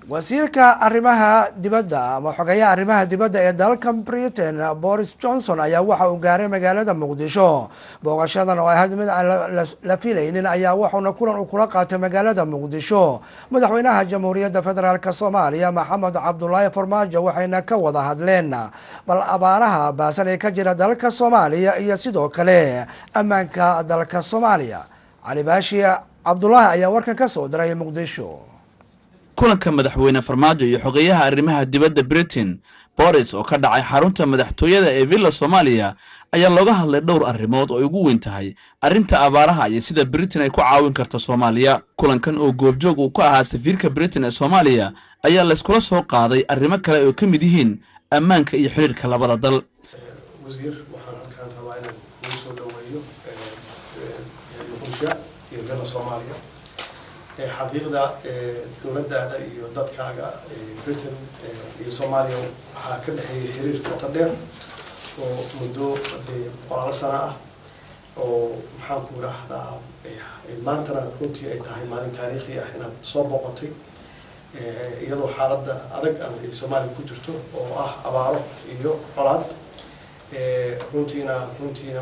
wasiirka arrimaha dibadda ama xogeeyaha arrimaha dibadda ee dalka Britain Boris Johnson ayaa waxa uu gaaray magaalada Muqdisho. booqashadan oo ahayd mid aan la filaynin ayaa wuxuuna kulan uu kula qaatay magaalada Muqdisho madaxweynaha Jamhuuriyadda Federaalka Soomaaliya Maxamed Cabdullaahi Farmaajo waxayna ka wada hadleen bal abaaraha baasan ee ka jira dalka Soomaaliya iyo sidoo kale ammaanka dalka Soomaaliya. Cali Baashi Cabdullaahi ayaa warkan ka soo diray Muqdisho. kulanka madaxweyne Farmaajo iyo xogeeyaha arrimaha dibadda Britain Boris oo ka dhacay xarunta madaxtooyada ee Villa Soomaaliya ayaa looga hadlay dhowr arrimood oo ugu weyn tahay arrinta abaaraha iyo sida Britain ay ku caawin karto Soomaaliya. kulankan oo goobjoog uu ka ahaa safiirka Britain ee Soomaaliya ayaa la iskula soo qaaday arrimo kale oo ka mid yihiin ammaanka iyo xiriirka labada dal. wasiir waxaan halkaan rabaa inaan ugu soo dhaweeyo Muqdisho iyo Villa Soomaaliya xaqiiqda dowladda iyo dadkaaga Britain iyo Soomaaliya waxa ka dhaxeeyay xiriir qoto dheer oo muddo qoraal sano ah oo maxaan ku raahdaa maantana runtii ay tahay maalin taariikhi ah inaad soo boqotay iyadoo xaaladda adag ay Soomaaliya ku jirto oo ah abaaro iyo colaad runtiina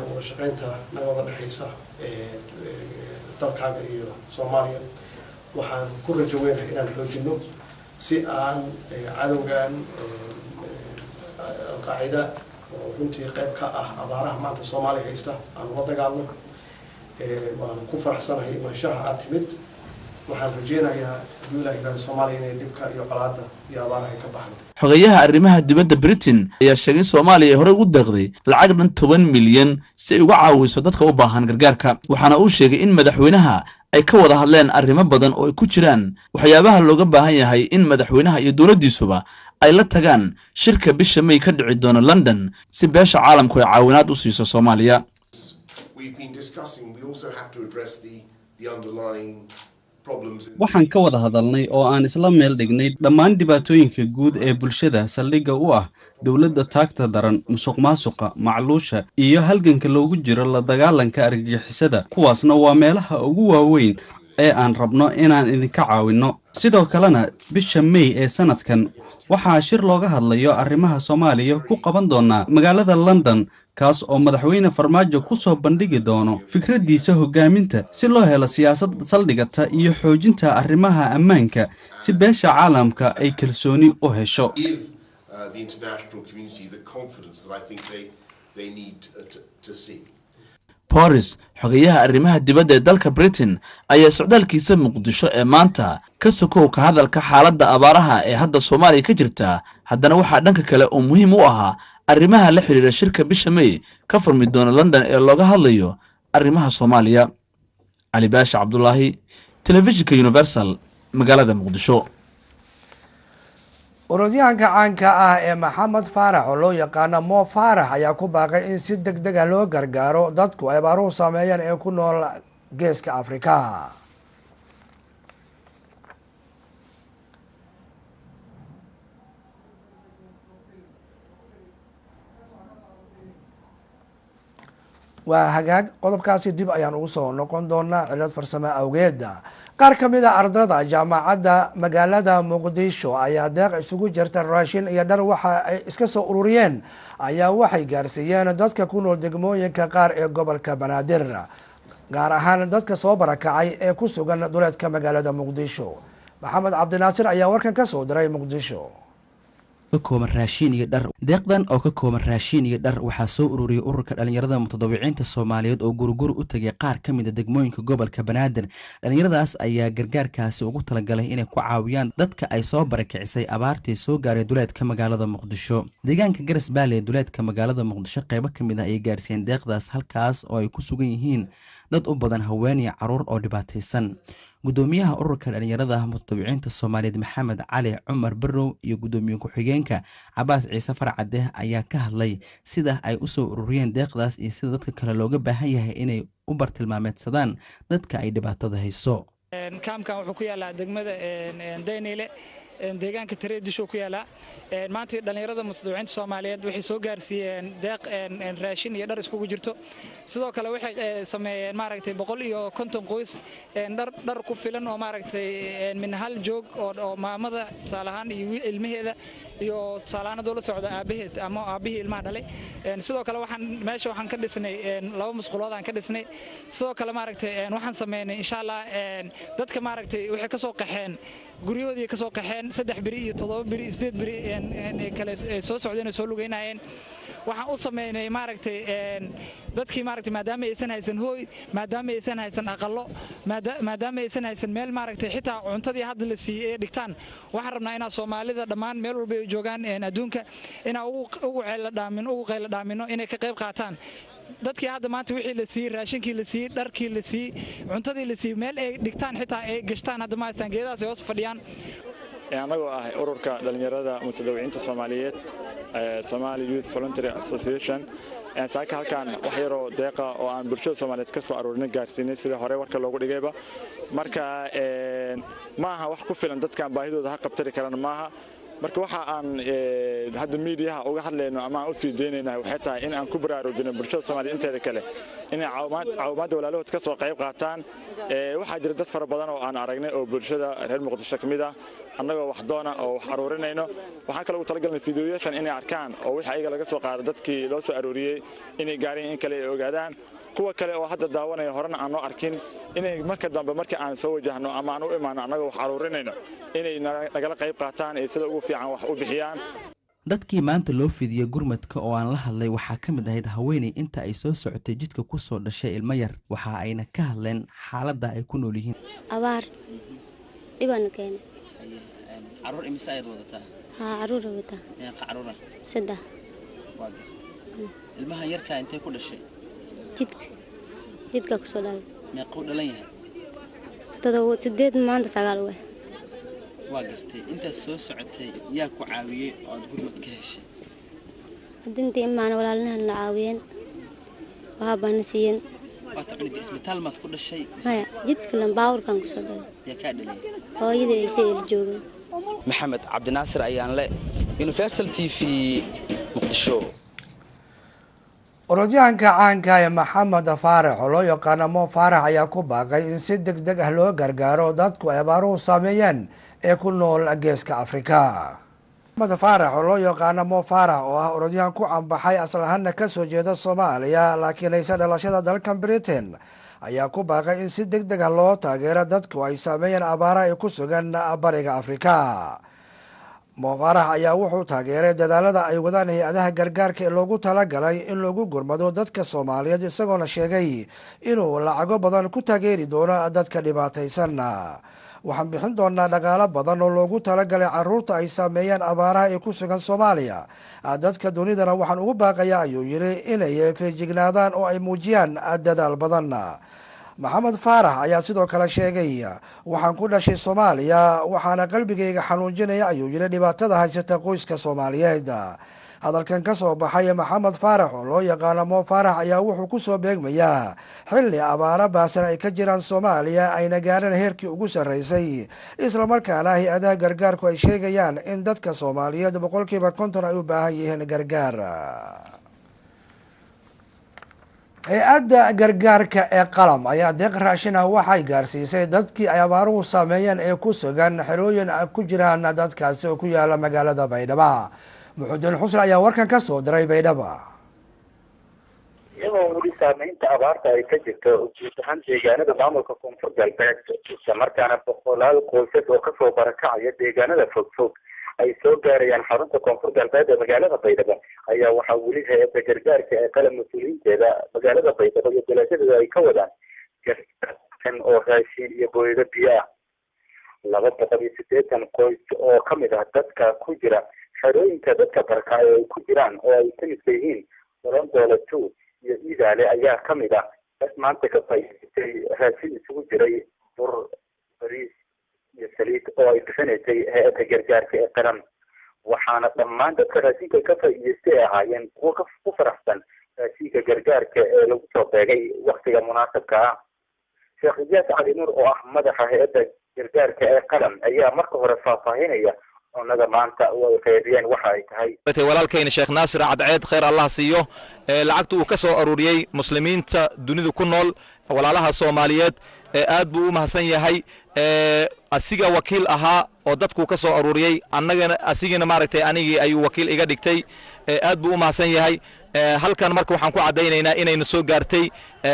wada shaqaynta naga wada dhaxaysa dalkaaga iyo Soomaaliya waxaan ku rajo weynahay inaan xoojino si aan cadowgan qaacida oo runtii qayb ka ah abaaraha maanta Soomaaliya haysta aan uga dagaalno waan ku faraxsanahay mashaha aad timid waxaan rajeynayaa Ilaahay Soomaaliya inay dhibka iyo colaadda iyo abaaraha ka baxdo. xogeeyaha arrimaha dibadda Britain ayaa sheegay Soomaaliya hore ugu deeqday lacag dhan 10 milyan si ay uga caawiso dadka u baahan gargaarka. waxaana uu sheegay in madaxweynaha ay ka wada hadleen arrimo badan oo ay ku jiraan waxyaabaha looga baahan yahay in madaxweynaha iyo dawladdiisuba ay la tagaan shirka bisha May ka dhici doona London si beesha caalamku ay caawinaad u siiso Soomaaliya. waxaan ka wada hadalnay oo aan isla meel dhignay dhammaan dhibaatooyinka guud ee bulshada saldhigga u ah dowladda taagta daran musuqmaasuqa macluusha iyo halganka loogu jiro la dagaalanka argagixisada kuwaasna waa meelaha ugu waaweyn ee aan rabno inaan idinka caawinno. sidoo kalena bisha May ee sanadkan waxaa shir looga hadlayo arrimaha Soomaaliya ku qaban doona magaalada London kaas oo madaxweyne Farmaajo ku soo bandhigi doono fikradiisa hogaaminta si loo helo siyaasad saldhigata iyo xoojinta arrimaha ammaanka si beesha caalamka ay kalsooni u hesho. Boris xogeeyaha arrimaha dibadda ee dalka Britain ayaa socdaalkiisa Muqdisho ee maanta ka sokow ka hadalka xaaladda abaaraha ee hadda Soomaaliya ka jirta. haddana waxaa dhanka kale oo muhiim u ahaa arrimaha la xiriira shirka bisha May ka furmi doona London ee looga hadlayo arrimaha Soomaaliya. Cali Baashi Cabdullaahi, Telefishinka Universal, magaalada Muqdisho. orodyahanka caanka ah ee Maxamed Faarax oo loo yaqaan Mo Faarax ayaa ku baaqay in si degdeg ah loo gargaaro dadku ay abaaruhu saameeyeen ee ku nool geeska Afrika. waa hagaag qodobkaasi dib ayaan ugu soo noqon doonaa cilad farsamo awgeed. qaar ka mid ah ardayda jaamacadda magaalada Muqdisho ayaa deeq isugu jirta raashin iyo dhar waxa ay iska soo ururiyeen ayaa waxay gaarsiiyeen dadka ku nool degmooyinka qaar ee gobolka Banaadir gaar ahaan dadka soo barakacay ee ku sugan duleedka magaalada Muqdisho. Maxamed Cabdinaasir ayaa warkan ka soo diray Muqdisho. deeqdan oo ka kooban raashin iyo dhar waxaa soo ururiyay ururka dhalinyarada mutadawiciinta Soomaaliyeed oo gurgur u tagay qaar ka mid ah degmooyinka gobolka Banaadir. dhalinyaradaas ayaa gargaarkaasi ugu talagalay inay ku caawiyaan dadka ay soo barakicisay abaartii soo gaaray duleedka magaalada Muqdisho. deegaanka Garas Baale ee duleedka magaalada Muqdisho qaybo ka mid ah ay gaarsiiyeen deeqdaas halkaas oo ay ku sugan yihiin dad u badan haween iyo caruur oo dhibaataysan. gudoomiyaha ururka dhalinyarada mutadawiciinta Soomaaliyeed Maxamed Cali Cumar Barrow iyo gudoomiye ku-xigeenka Cabaas Ciise Farcade ayaa ka hadlay sida ay u soo ururiyeen deeqdaas iyo sida dadka kale looga baahan yahay inay u bartilmaameedsadaan dadka ay dhibaatada hayso. kaamkan wuxuu ku yaalaa degmada Daynile deegaanka Tareedisho ku yaala maanta dhalinyarada mutadawiciinta Soomaaliyeed waxay soo gaarsiiyeen deeq raashin iyo dhar iskugu jirto sidoo kale waxay sameeyeen maaragtay 150 qoys dhar ku filan oo maaragtay min hal joog oo maamada salahan iyo ilmaheeda iyo salaana dawlad socda aabaheed ama aabihii ilmaha dhalay sidoo kale waxaan ka dhisnay laba musqulood aan ka dhisnay sidoo kale maaragtay waxaan sameeynay insha Allah dadka maaragtay waxay ka soo qaxeen guryahoodii ka soo qaxeen 3 biri iyo 7 biri 8 biri kale soo socdeen soo lugeynayeen waxaan u sameeynay maaragtay dadkii maaragtay maadaama aysan haysan hooy maadaama aysan haysan aqallo maadaama aysan haysan meel maaragtay xitaa cuntadii hadda la siiyay dhigtaan waxaan rabnaa inaa Soomaalida dhammaan meel walba ay joogaan adduunka inaa ugu qayl dhaamino inay ka qayb qaataan dadkii hadda maanta wixii la siiyay raashinkii la siiyay dharkii la siiyay cuntadii la siiyay meel ay dhigtaan xitaa ay gashtaan hadda ma haystaan geedaas ay hoos fadhiyaan anagoo ah ururka dhalinyarada mutadawiciinta Soomaaliyeed Somali Youth Voluntary Association saaka halkan wax yar oo deeqa oo aan bulshada Soomaaliyeed ka soo aruurinay gaarsiinay sida hore warka loogu dhigayba marka maaha wax ku filan dadkan baahidooda ha qabtari karaan maaha marka waxa aan hadda media uga hadlayno ama u sii deynayna waxay tahay in aan ku baraarujino bulshada Soomaaliyeed inteeda kale inay caawimaad walaalahood ka soo qayb qaataan waxa jira dad fara badan oo aan aragnay oo bulshada reer Muqdisho kamid ah annagoo wax doona oo wax aruurinayno waxaan kale u talagalnay fiidiyoyaashan inay arkaan oo wixii ayaga laga soo qaaday dadkii loo soo aruuriyay inay gaareen in kale ay ogaadaan kuwa kale oo hadda daawanaya horena aan noo arkin inay marka dambe markii aan soo wajahno ama aan u imaano annagoo wax aruurinayno inay nagala qayb qaataan ee sida ugu fiican wax u bixiyaan dadkii maanta loo fidiyay gurmadka oo aan la hadlay waxaa ka mid ahayd haweeney inta ay soo socotay jidka ku soo dhashay ilmo yar waxa ayna ka hadleen xaaladda ay ku nool yihiin abaar dhibana keenay caruur imisa ayad wadataa caruur wadataa meeqa caruura 3 waa gartay ilmaha yarka intee ku dhashay jidka ku soo dhalay meeqa u dhalan yahay 8 maanta 9 waa gartay inta soo socotay yaa ku caawiyay oo aad gurmad ka heshay hadintii imaan walaalna caawiyeen waxa baan siiyeen waa tacniga isbitaal maad ku dhashay maya jidka lan baawrkan ku soo dhalay yaa ka dhalay hooyadii ay soo joogeen maxamed cabdinaasir ayaan le Universal TV Muqdisho orodyahanka caanka ee Maxamed Faarax oo loo yaqaan Mo Faarax ayaa ku baaqay in si degdeg ah loo gargaaro dadku ay abaaruhu saameeyeen ee ku nool geeska Afrika. Maxamed Faarax oo loo yaqaan Mo Faarax oo ah orodyahan ku cambaxay asal ahaan ka soo jeeda Soomaaliya laakiin aysan dhalashada dalka Britain ayaa ku baaqay in si degdeg ah loo taageero dadku ay saameeyeen abaaraha ay ku sugan bariga Afrika. Mo Faarax ayaa wuxuu taageeray dadaalada ay wadaan hay'adaha gargaarka ee loogu talagalay in lagu gurmado dadka Soomaaliyeed isagoona sheegay inuu lacago badan ku taageeri doono dadka dhibaataysan. waxaan bixin doonaa dhaqaale badan oo loogu talagalay caruurta ay saameeyeen abaaraha ee ku sugan Soomaaliya. dadka dunidana waxaan ugu baaqayaa ayuu yiri inay feejignaadaan oo ay muujiyaan dadaal badan. Maxamed Faarax ayaa sidoo kale sheegay waxaan ku dhashay Soomaaliya waxaana qalbigayga xanuunjinaya ayuu yiri dhibaatada haysata qoyska Soomaaliyeed. hadalkan ka soo baxay Maxamed Faarax oo loo yaqaan Mo Faarax ayaa wuxuu ku soo beegmayaa xilli abaara baasan ay ka jiraan Soomaaliya ayna gaareen heerkii ugu sareysay isla markaana hay'adaha gargaarku ay sheegayaan in dadka Soomaaliyeed 50% ay u baahan yihiin gargaar. hay-adda gargaarka ee qalam ayaa deeq raashin ah waxay gaarsiisay dadkii ay abaaruhu saameeyeen ee ku sugan xerooyin ku jiraan dadkaasi oo ku yaala magaalada Baydhabo. Muxuddin Xusn ayaa warkan ka soo diray Baydhabo. iyadoo weli saameynta abaarta ay ka jirto guud ahaan deegaanada maamulka koonfur galbeed isla markaana boqolaal qoysas oo kasoo barakacaya deegaanada fogfog ay soo gaarayaan xarunta koonfur galbeed ee magaalada Baydhabo ayaa waxaa weli hay-adda gargaarka ee qalam mas-uuliyiinteeda magaalada Baydhabo iyo dalaashadeeda ay ka wadaan gargaarkan oo raashin iyo booyado biyo ah 280 qoys oo kamid ah dadka ku jira xerooyinka dadka barakacay ay ku jiraan oo ay ka mid yihiin Dorondole 2 iyo Idaale ayaa kamid ah dad maanta ka faa'iideystay raashin isugu jiray bur bariis iyo saliid oo ay bixinaysay hay-adda gargaarka ee qaran waxaana dhammaan dadka raashinka ka faa'iideystay ahaayeen kuwo ku faraxsan raashinka gargaarka ee lagu soo beegay waqtiga munaasabka ah. Sheekh Ijaas Cali Nuur oo ah madaxa hay-adda gargaarka ee qaran ayaa marka hore faahfaahinaya onaga maanta way qaybiyeen waxa ay tahay walaalkayna sheekh naasir cadceed khayr allah siiyo lacagta uu ka soo aruuriyay muslimiinta dunida ku nool walaalaha Soomaaliyeed aad buu u mahadsan yahay asiga wakiil ahaa oo dadku ka soo aruuriyay annagana asigina maaragtay anigii ayuu wakiil iga dhigtay aad buu u mahadsan yahay halkan marka waxaan ku cadaynaynaa inaynu soo gaartay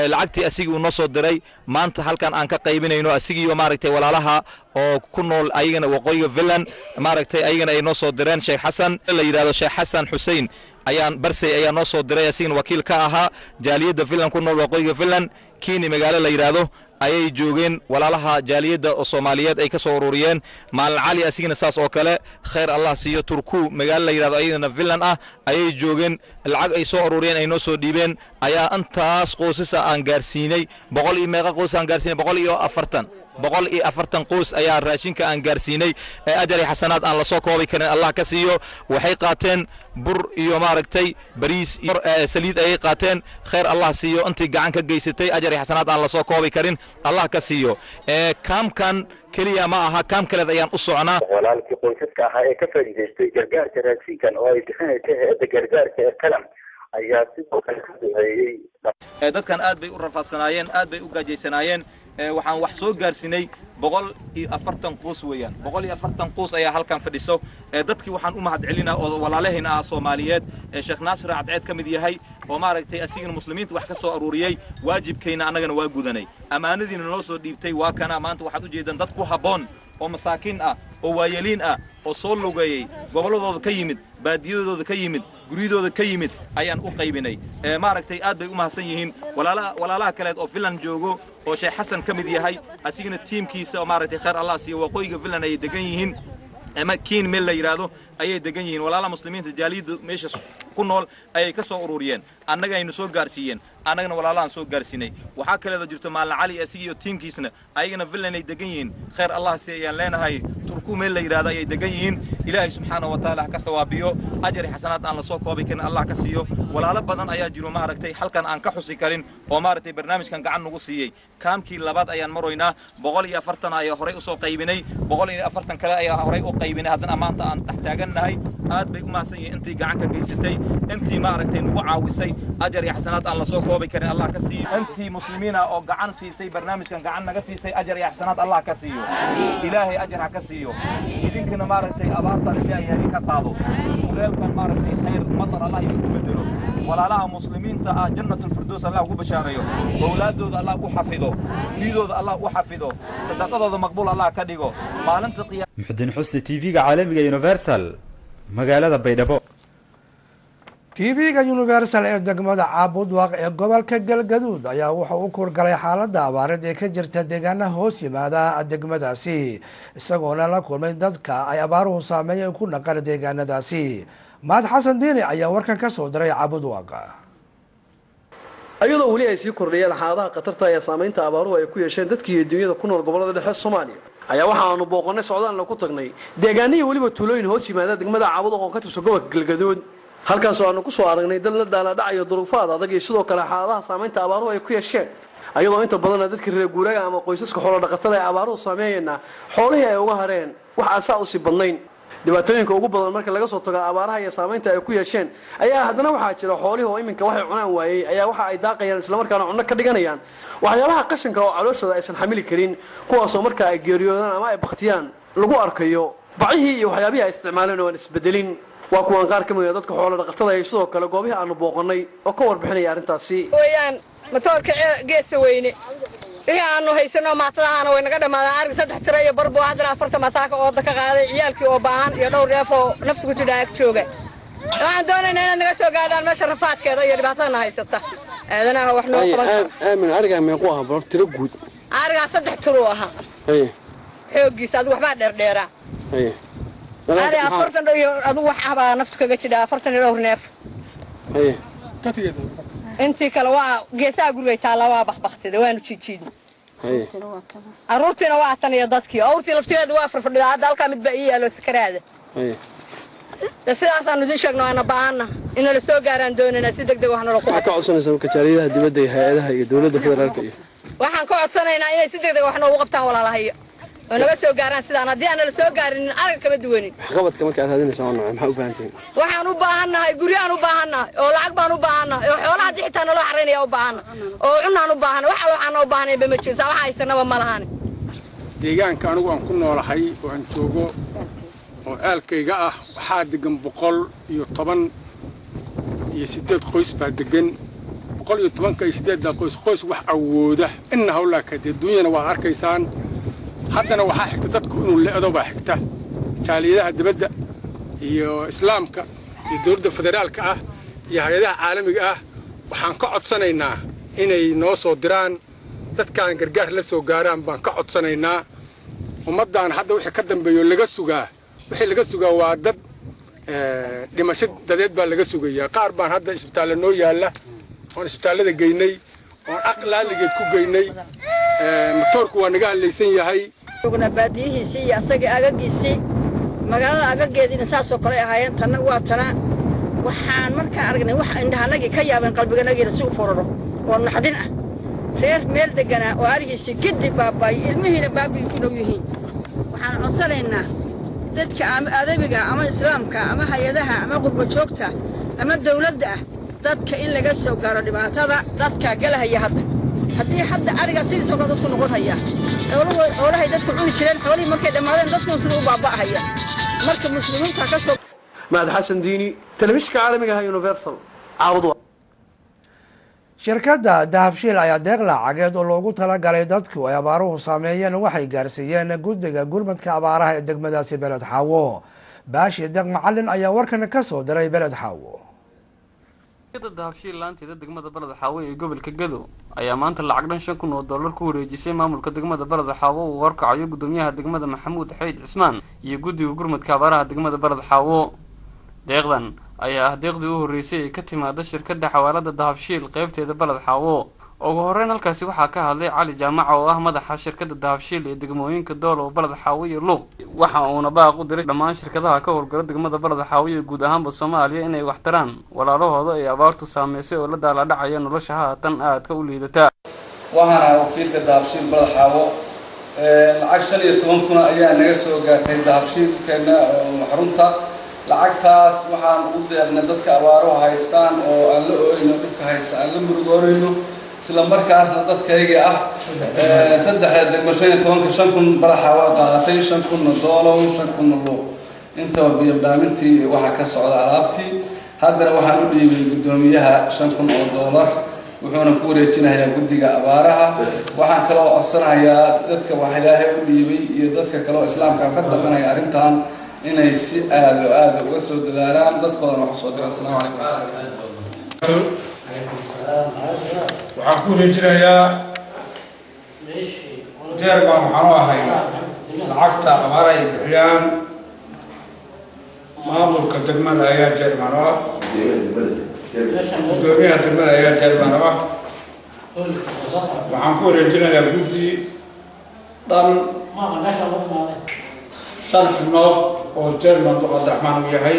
lacagtii asigii uu noo soo diray maanta halkan aan ka qaybinayno asigii maaragtay walaalaha oo ku nool ayagana waqooyiga Finland maaragtay ayagana ay noo soo direen Sheikh Xasan la yiraahdo Sheikh Xasan Hussein ayaan barsay ayaa noo soo diray asigina wakiil ka ahaa jaaliyadda Finland ku nool waqooyiga Finland kiini magaalo la yiraahdo ayay joogeen walaalaha jaaliyadda oo Soomaaliyeed ay ka soo ururiyeen maalin cali asigina saas oo kale khayr Allah siiyo Turku magaalo la yiraahdo ayadana Finland ah ayay joogeen lacag ay soo ururiyeen ay noo soo dhiibeen ayaa antaas qoysas aan gaarsiinay 100 iyo meeqa qoys aan gaarsiinay 140 qoys ayaa raashinka aan gaarsiinay ajari xasanaad aan la soo koobi karin Allah ka siiyo waxay qaateen bur iyo maaragtay bariis iyo saliid ay qaateen khayr Allah siiyo intii gacan ka geysatay ajari xasanaad aan la soo koobi karin Allah ka siiyo kaamkan kaliya ma aha kaam kale ayaan u soconaa walaalkii qoysaska ahaa ee ka faa'iideystay gargaarka raashinkan oo ay bixinaysa hay'adda gargaarka ee kalam ayaa sidoo kale ka duceeyay dadkan aad bay u rafaadsanaayeen aad bay u gaajaysanaayeen waxaan wax soo gaarsinay 140 qoys weeyaan 140 qoys ayaa halkan fadhiso dadkii waxaan u mahad celinaa oo walaalahayna ah Soomaaliyeed Sheikh Naasir Cadceed kamid yahay oo maaragtay asigina muslimiinta wax ka soo aruuriyay waajibkeena anagana waa gudanay amaanadiina noo soo dhiibtay waa kana maanta waxaad u jeedaan dad ku haboon oo masaakiin ah oo waayeliin ah oo soo lugeeyay goboladooda ka yimid baadiyadooda ka yimid guridooda ka yimid ayaan u qaybinay maaragtay aad bay u mahadsan yihiin walaalaha kale oo Finland joogo oo Sheikh Xasan kamid yahay asigina teamkiisa oo maaragtay khayr Allah siiyo waqooyiga Finland ay degan yihiin ama kiin meel la yiraahdo ayay degan yihiin walaalaha muslimiinta jaaliyada meesha ku nool ayay ka soo ururiyeen annaga aynu soo gaarsiiyeen annagana walaalahan soo gaarsinay waxa kale oo jirto maalin cali asigiyo teamkiisna ayagana Finland ay degan yihiin khayr Allah siiyaan leenahay Turku meel la yiraahdo ayay degan yihiin ilaahay subhanahu wa ta'ala ka thawaabiyo ajri xasanaad aan la soo koobay kan Allah ka siiyo walaalo badan ayaa jiro maaragtay halkan aan ka xusi karin oo maaragtay barnaamijkan gacan nagu siiyay kaamkii labaad ayaan maroynaa 140 ayaa hore u soo qaybinay 140 kale ayaa hore u qaybinay haddana maanta aan taaganahay aad bay u mahadsan yihiin intii gacan ka geysatay intii maaragtay nagu caawisay ajri xasanaad aan la soo koobay karin Allah ka siiyo intii muslimiina oo gacan siisay barnaamijkan gacan naga siisay ajri xasanaad Allah ka siiyo ilaahay ajr ka siiyo idinkana maaragtay abaarta ilaahay ka qaado walaalkan maaragtay khayr matar Allah ku bedelo walaalaha muslimiinta ah jannatul firdaws Allah ugu bashaareeyo awlaadooda Allah u xafido diidooda Allah u xafido sadaqadooda maqbuul Allah ka dhigo maalinta qiyaamada muxuddin xusni TV-ga caalamiga Universal magaalada Baydhabo TV-ga Universal ee degmada Caabudwaaq ee gobolka Galgaduud ayaa wuxuu u kurgalay xaaladda abaareed ee ka jirta deegaanaha hoos yimaada degmadaasi isagoona la kulmay dadka ay abaaruhu saameeyeen ku naqan deegaanadaasi Maad Xasan Diini ayaa warkan ka soo diray Caabudwaaq ayadoo wali ay sii kordhayeen xaaladaha qatarta ee saameynta abaaruhu ay ku yeesheen dadkii iyo dunyada ku nool gobolada dhexe Soomaaliya ayaa waxa aanu booqanay socdaalna ku tagnay deegaanihii waliba tuulooyin hoos yimaada degmada Caabudwaaq oo ka tirsan gobolka Galgaduud halkaas oo aanu ku soo aragnay dad la daala dhacayo duruufaad adag iyo sidoo kale xaaladaha saameynta abaaruhu ay ku yeesheen ayadoo inta badan dadka reer guuraaga ama qoysaska xoolo dhaqatada ay abaaruhu saameeyeen xoolihii ay uga hareen wax aan saa u sii badnayn dhibaatooyinka ugu badan marka laga soo tago abaaraha iyo saameynta ay ku yeesheen ayaa haddana waxaa jira xoolihii oo iminka waxay cunaan waayay ayaa waxa ay daaqayaan isla markaana cunno ka dhiganayaan waxyaabaha qashinka oo calooshooda aysan xamili karin kuwaasoo marka ay geeriyoodaan ama ay baktiyaan lagu arkayo bacihii iyo waxyaabihii ay isticmaaleen oo aan isbedelin waa kuwan qaar ka mid ah dadka xoolo dhaqatada ay sidoo kale goobihii aanu booqanay oo ka warbixinaya arrintaasi weeyaan matoorka geesa weyne wixii aanu haysano maatadahaana way naga dhamaadaan arag 3 tiro iyo barbo haddana 40 masaaka oo dadka qaaday ciyaalkii oo baahan iyo dhowr neef oo naftu ku jira ag jooga waxaan doonaynaa inaad naga soo gaadhaan meesha rafaadkeeda iyo dhibaatadana haysata aadanaha wax noo qaban aamin ariga meeqo ah bar tiro guud ariga 3 tiro aha xoogiisa adigu waxba dheerdheera هذا أفرتن أدو وحبا نفتك كذا أفرتن يروح نف. أنتي كلوا جيسا أقول تعالى وابخ وين تشيد. أرورتنا وقتنا يا ضدك أورتي لفتي دوافر في هذا الكلام متبقي على سكرادة. بس أصلا ندير شغلنا أنا بعنا إن السوق قارن دوننا سيدك ده وإحنا نروح. حكوا أصلا سووا كشرية دي بدي هذا هي دولة فدرالية. وإحنا كوا أصلا هنا إن سيدك ده وإحنا وقفتها ولا لا هي. oo naga soo gaaraan sidaan haddii aan la soo gaarin arag kama duwanin waxqabadka marka aad hadinayso maxaa u baahan tahay waxaan u baahannahay guryaan u baahannahay oo lacag baan u baahannahay oo xoolaha xitaa naloo xaraynaya u baahannahay oo cunaan u baahannahay waxa waxaan u baahanay bama jirto waxa haysanaba ma lahaan deegaanka anigu aan ku noolahay oo aan joogo oo aalkayga ah waxaa degan 118 qoys baa degan 118 qoys wax awooda inna hawla ka dunyana waa arkaysaan haddana waxaa xigta dadku inuu leedo baa xigta jaaliyadaha dibadda iyo islaamka iyo dowladda federaalka ah iyo hay'adaha caalamiga ah waxaan ka codsanaynaa inay noo soo diraan dadkaan gargaar la soo gaaraan baan ka codsanaynaa ummaddan hadda wixii ka dambeeyo laga sugaa waa dad dhimasho dadeed baa laga sugayaa qaar baan hadda isbitaallo noo yaalla oon isbitaallada geynay oon aqlaaligeed ku geynay matoorku waa naga hadlaysan yahay uguna baadiyihiisii iyo asaga agagiisii magaalada agageediina saasoo kale ahaayeen tanna waa tana waxaan markaa aragnay wax indhahanagii ka yaabeen qalbiganagiina si u fororo oo naxdin ah reer meel deganaa oo arigiisii giddi baabay ilmihiina baabi ku dhow yihiin waxaan codsanaynaa dadka ama adabiga ama islaamka ama hay'adaha ama qurbo joogta ama dawladda ah dadka in laga soo gaaro dhibaatada dadka galahaya haddii hadda ariga sidiisoo kale dadku noqon haya xoolahay dadku cuni jireen xoolihii markay dhammaadeen dadkuna sida u baaba'ahaya marka muslimiinta ka soo mahad xasan diini telefishinka caalamiga ah universal caawadu shirkadda dahabshiil ayaa deeq lacageed oo loogu talagalay dadku ay abaaruhu saameeyeen waxay gaarsiiyeen guddiga gurmadka abaaraha ee degmadaasi beled xaawo baashi deeq macalin ayaa warkan ka soo diray beled xaawo shirkadda dahabshiil laanteeda degmada beled xaawo ee gobolka Gedo ayaa maanta lacag dhan 5,000 oo dollar ku wareejisay maamulka degmada beled xaawo oo warkacayo gudoomiyaha degmada Maxamuud Xeyd Cismaan iyo guddiga gurmadka abaaraha degmada beled xaawo deeqdan ayaa deeqdii u horeysay ee ka timaada shirkadda xawaalada dahabshiil qaybteeda beled xaawo ugu horreyn halkaasi waxaa ka hadlay Cali Jaamac oo ah madaxa shirkadda dahabshiil ee degmooyinka Doolo beled xaawo iyo Luuq waxa uuna baaq u diray dhammaan shirkadaha ka howlgala degmada beled xaawo iyo guud ahaanba Soomaaliya inay wax taraan walaalahooda ay abaartu saameysay oo la daala dhacaya nolosha haatan aadka u liidata waxaana wakiilka dahabshiil beled xaawo lacag 15,000 ayaa naga soo gaartay dahabshiilkeena xarunta lacagtaas waxaan ugu deeqnay dadka abaaruhu haystaan oo aan la ooyno dhibka haysta aan la murugoonayno isla markaasna dadkayga ah saddex degmo 15,000 baraxa waa qaadatay 5,000 doolo 5,000 luuq intaba biyo dhaamintii waxa ka socda alaabtii haddana waxaan u dhiibay gudoomiyaha 5,000 oo dollar wuxuuna ku wareejinayaa guddiga abaaraha waxaan kaloo codsanayaa dadka wax ilaahay u dhiibay iyo dadka kaloo islaamka ka dhaqanaya arrintan inay si aad uga soo dadaalaan dadkoodan wax soo diraan assalaamu calaykum waxaan ku wareejinayaa jeerban waxaan u ahay lacagta abaara ay bixiyaan maamulka degmada ayaa jeerman u ah gudoomiyaha degmada ayaa jeerman u ah waxaan ku wareejinayaa guddi dhan 5 xubnood oo jeerman Cabdiraxmaan uu yahay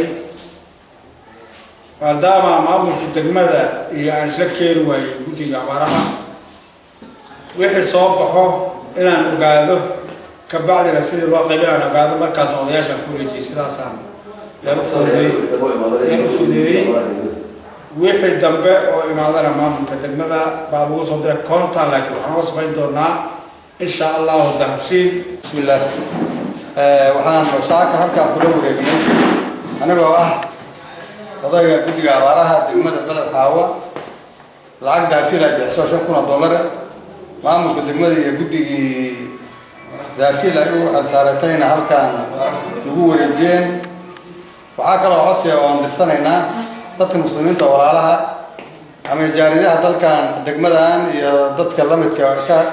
maadaama maamulka degmada iyo aan isla keeni waayey guddiga abaaraha wixii soo baxo inaan ogaado ka bacdina sidii loo qaybinaan ogaado markaas odayaashaan ku wareejiyey sidaasaan yaan u fudeeyey wixii dambe oo imaadana maamulka degmada baa lagu soo diray koontaan laakiin waxaan uga samayn doonaa insha allahu dahabshiil bismillaah waxaan saaka halkaa kula wareegnay anigoo ah odayga guddiga abaaraha degmada beled xaawo lacag dahabshiil ay bixiso 5,000 dollar maamulka degmada iyo guddigii dahabshiil ay u xilsaaratayna halkaan lagu wareejiyeen waxaa kaloo codsiga oo aan dirsanaynaa dadka muslimiinta walaalaha ama jaaridaha dalkan degmadan iyo dadka la midka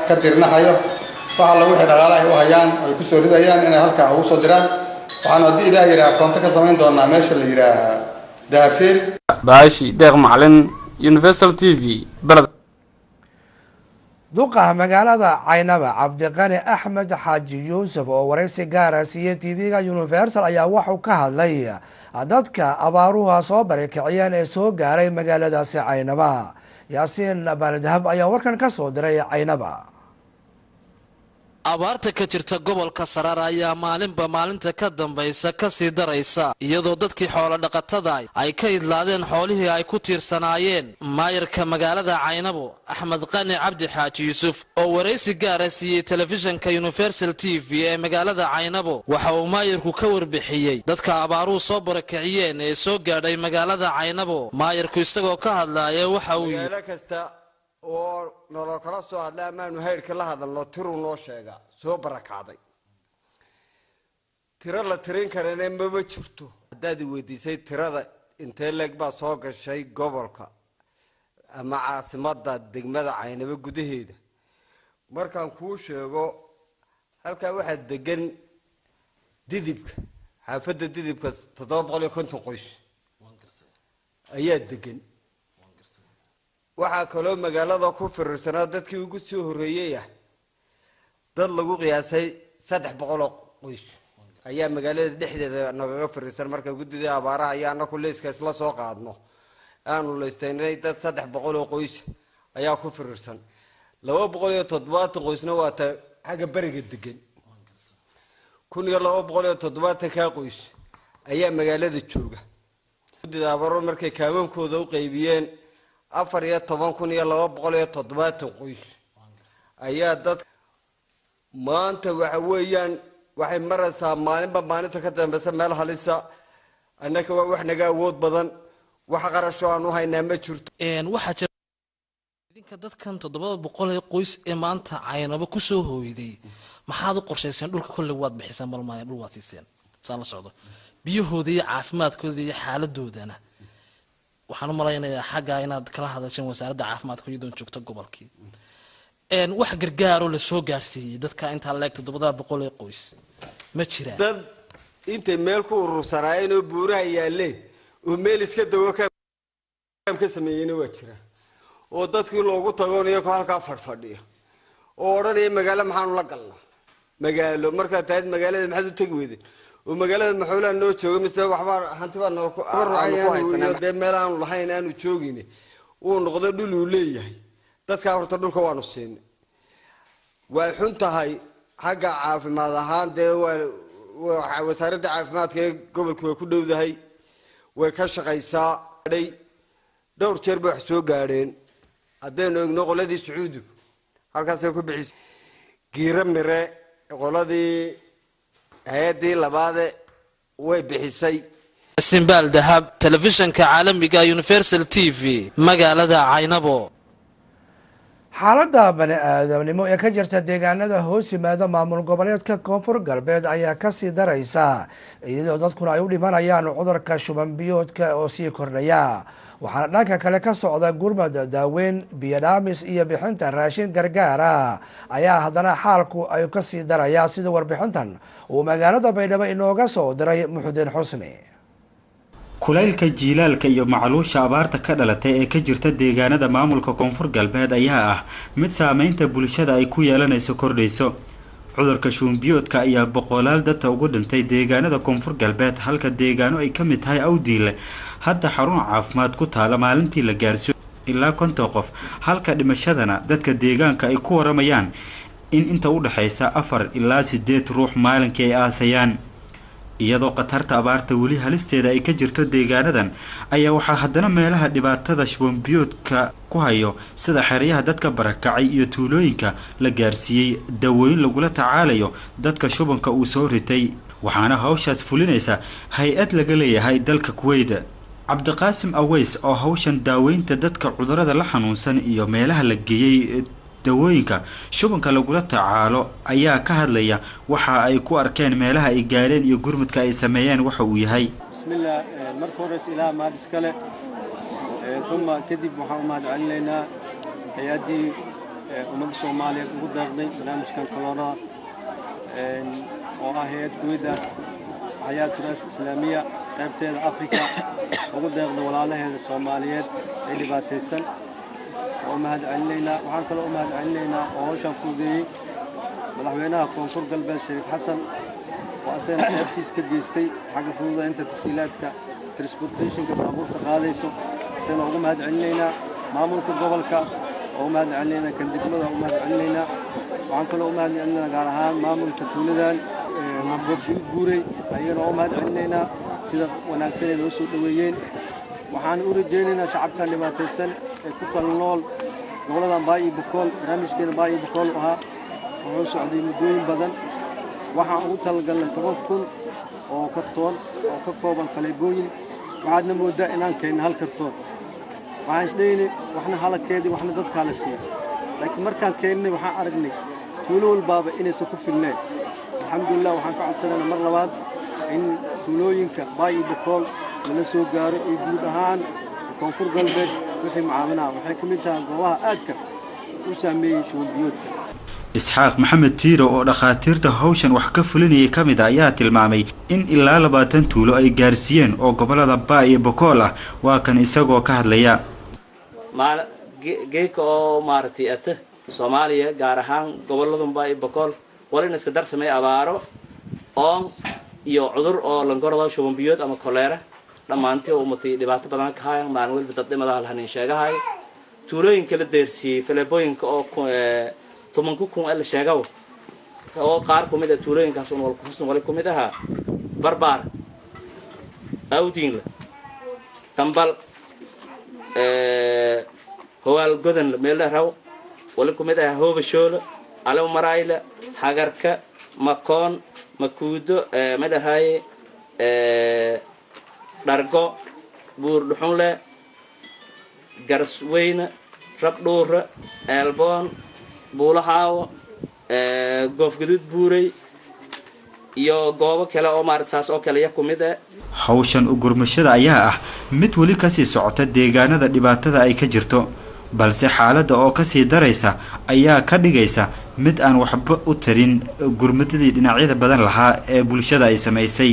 ka dirnahayo waxa lagu xidhaqaala ay u hayaan ay ku soo ridayaan inay halkaan ugu soo diraan waxaan haddii ilaah yidhaah koonto ka samayn doonaa meesha la yidhaah dahabshiil baashi deeq macalin universal TV beled duqa magaalada Caynaba Cabdiqani Axmed Xaaji Yuusuf oo wareysi gaara siiyay TV-ga Universal ayaa wuxuu ka hadlay dadka abaaruhu soo barakiciyeen ee soo gaaray magaaladaasi Caynaba Yaasiin Baaldahab ayaa warkan ka soo diray Caynaba abaarta ka jirta gobolka Saraar ayaa maalinba maalinta ka dambaysa ka sii daraysa iyadoo dadkii xoolo dhaqatada ay ka idlaadeen xoolihii ay ku tiirsanaayeen maayarka magaalada Caynabo Axmed Qani Cabdi Xaaji Yuusuf oo wareysi gaar ah siiyay telefishinka Universal TV ee magaalada Caynabo waxa uu maayarku ka warbixiyay dadka abaaruhu soo barakiciyeen ee soo gaadhay magaalada Caynabo maayarku isagoo ka hadlaya waxa uu oo nolol kala soo hadlay amaanu heerka la hadalno tiru noo sheega soo barakaaday tira la tirin karana ma jirto hadaad weydiisay tirada intee leeg baa soo gashay gobolka ama caasimada degmada Caynabo gudaheeda markaan ku sheego halka waxa degan didibka xaafada didibka 750 qoys ayaa degan waxa kale magaalada ku fiirsanaa dadkii ugu soo horeeyay dad lagu qiyaasay 300 qoys ayaa magaalada dhexdeeda naga fiirsan marka guddiga abaaraha ayaana ku leeska isla soo qaadno aanu leesteynay dad 300 qoys ayaa ku fiirsan 270 qoysna waa ta xaga bariga degan 1270 ka qoys ayaa magaalada jooga guddiga abaaro markay kaabankooda u qaybiyeen 14,270 qoys ayaa dad maanta waxa weeyaan waxay maraysaa maalinba maalinta ka dambaysa meel halisa annaka wax naga awood badan wax qarasho aan u haynaa ma jirto waxa jira idinka dadkan 700 qoys ee maanta Caynabo ku soo hooyday maxaad u qorshayseen dhulka kulli waad bixisaan balmaaya dhul waad siiseen saan la socdo biyahooda iyo caafimaadkooda iyo xaaladoodana waxaan u malaynayaa xagga inaad kala hadashaan wasaaradda caafimaadka iyadoo joogto gobolkii wax gargaaro la soo gaarsiiyay dadka inta leeg 700 qoys ma jiraan dad inta meel ku urursanaayeen oo buuraha yaaleen oo meel iska dawo ka sameeyeen waa jira oo dadkii loogu tagoonaya ko halka fadhiyo oo oranay magaalo maxaan la galnaa magaalo marka taad magaalada maxaad u tagi weeday oo magaalada maxuula noo joogo mise waxba hanti baa noo ku haysanaa meel aan lahayn aanu joogin uu noqdo dhul uu leeyahay dadka horta dhulka waanu siinay way xun tahay xagga caafimaad ahaan wasaaradda caafimaadka ee gobolka way ku dhowdahay way ka shaqaysaa dhowr jeer bay wax soo gaadheen haddaynu eegno qoladii Sacuudi halkaasay ku bixisay giira mire qoladii hay'adii labaad way bixisay Simbaal Dahab telefishinka caalamiga Universal TV magaalada Caynabo xaaladda bani'aadamnimo ee ka jirta deegaanada hoos yimaada maamul goboleedka koonfur galbeed ayaa ka sii daraysa iyadoo dadkuna ay u dhimanayaan cudurka shuban biyoodka oo sii kordhaya waxaana dhanka kale ka socda gurmad daaweyn biyo dhaamis iyo bixinta raashin gargaara ayaa haddana xaalku ay ka sii daraya sida warbixintan uu magaalada Baydhabo inooga soo diray Muxudiin Xusni kulaylka jiilaalka iyo macluusha abaarta ka dhalatay ee ka jirta deegaanada maamulka koonfur galbeed ayaa ah mid saameynta bulshada ay ku yeelanayso kordhayso cudurka shuunbiyoodka ayaa boqolaal dadka ugu dhintay deegaanada koonfur galbeed halka deegaano ay ka mid tahay Awdiile hadda xarun caafimaad ku taala maalintii la gaarsiyo ilaa 50 qof halka dhimashadana dadka deegaanka ay ku waramayaan in inta u dhaxaysa 4 ilaa 8 ruux maalinkii ay aasayaan iyadoo qatarta abaarta weli halisteeda ay ka jirto deegaanadan ayaa waxaa haddana meelaha dhibaatada shubanbiyoodka ku hayo sida xeryaha dadka barakacay iyo tuulooyinka la gaarsiiyey dawooyin lagula tacaalayo dadka shubanka uu soo ritay waxaana hawshaas fulinaysa hay-ad laga leeyahay dalka Kuwait Cabdiqaasim Aweys oo hawshan daaweynta dadka cudurrada la xanuunsan iyo meelaha la geeyay dawooyinka shubanka lagula tacaalo ayaa ka hadlaya waxa ay ku arkeen meelaha ay gaareen iyo gurmadka ay sameeyeen waxa uu yahay bismillah marka hore ilaa maad iskale thumma kadib waxaan u mahadcelinaynaa hay'adii ummadda Soomaaliyeed ugu deeqday barnaamijkan kaloorada oo ah hay'ad Kuwait hay'ad Turaas Islaamiya qaybteeda Afrika ugu deeqday walaalaheeda Soomaaliyeed ee dhibaataysan ومهد علينا وحن كله مهد علينا وهوشان فودي مدحوينها كونفور قلبي شريف حسن وأسين أبتيس كديستي حق فوضى أنت تسهيلاتك ترانسبورتيشن كبابور تقاليسو أسين وقوم مهد علينا مامورك قبلك ومهد علينا كندقلوها ومهد علينا waxaan kaloo u mahadcelinaynaa gaar ahaan maamulka tuuladan guuray ayagana oo mahadcelinaynaa sida wanaagsan ay noo soo dhoweeyeen waxaan u rajaynaynaa shacabkan dhibaataysan ee ku kala nool goboladan baay iyo bokool barnaamijkeena baay iyo bokool ahaa wuxuu socday muddooyin badan waxaan ugu talagalnay 10,000 oo kartoon oo ka kooban faleebooyin waxaadna moodaa inaan keenno 1 kartoon waxaan isdhaynay waxna halkeedii waxna dadka la siiyay laakiin markaan keennay waxaan aragnay tuulo walbaaba inaysan ku filnayn alxamdulillah waxaan ka codsanaynaa mar labaad in tuulooyinka baay iyo bokool lala soo gaaro iyo guud ahaan koonfur galbeed wixii macaawinaa waxay ka mid tahay goobaha aadka u saameeyey shuulbiyoodka isxaaq maxamed tiiro oo dhakhaatiirta hawshan wax ka fulinayay ka mid ayaa tilmaamay in ilaa 20 tuulo ay gaarsiiyeen oo gobolada baay iyo bokool ah waa kan isagoo ka hadlaya geedka oo maaragtay ata Soomaaliya gaar ahaan gobolada baay iyo bokool walina iska darsamay abaaro oo iyo cudur oo langorada shuulbiyood ama kolera dhamaantii oo ummatay dhibaato badan ka hayaan maalin walba dad dhimada halhan sheegahay tuulooyin kala deersiyay faleebooyinka oo 10,000 la sheegaw oo qaar kumid ah tuulooyinkaas oo walku xusn wali kumid aha barbaar awdiinla tambal howal godan meel raw wali kumid ah hoobashoolo alaw maraayla hagarka makoon makuudo madahay dhargo buur dhuxunle garsweyne rabdhuura eelboon buulahaawo goofgaduud buuray iyo goobo kale oo maartaas oo kale ku mid ah hawshan u gurmashada ayaa ah mid wali ka sii socota deegaanada dhibaatada ay ka jirto balse xaaladda oo ka sii daraysa ayaa ka dhigaysa mid aan waxba u tarin gurmadadii dhinacyada badan lahaa ee bulshada ay samaysay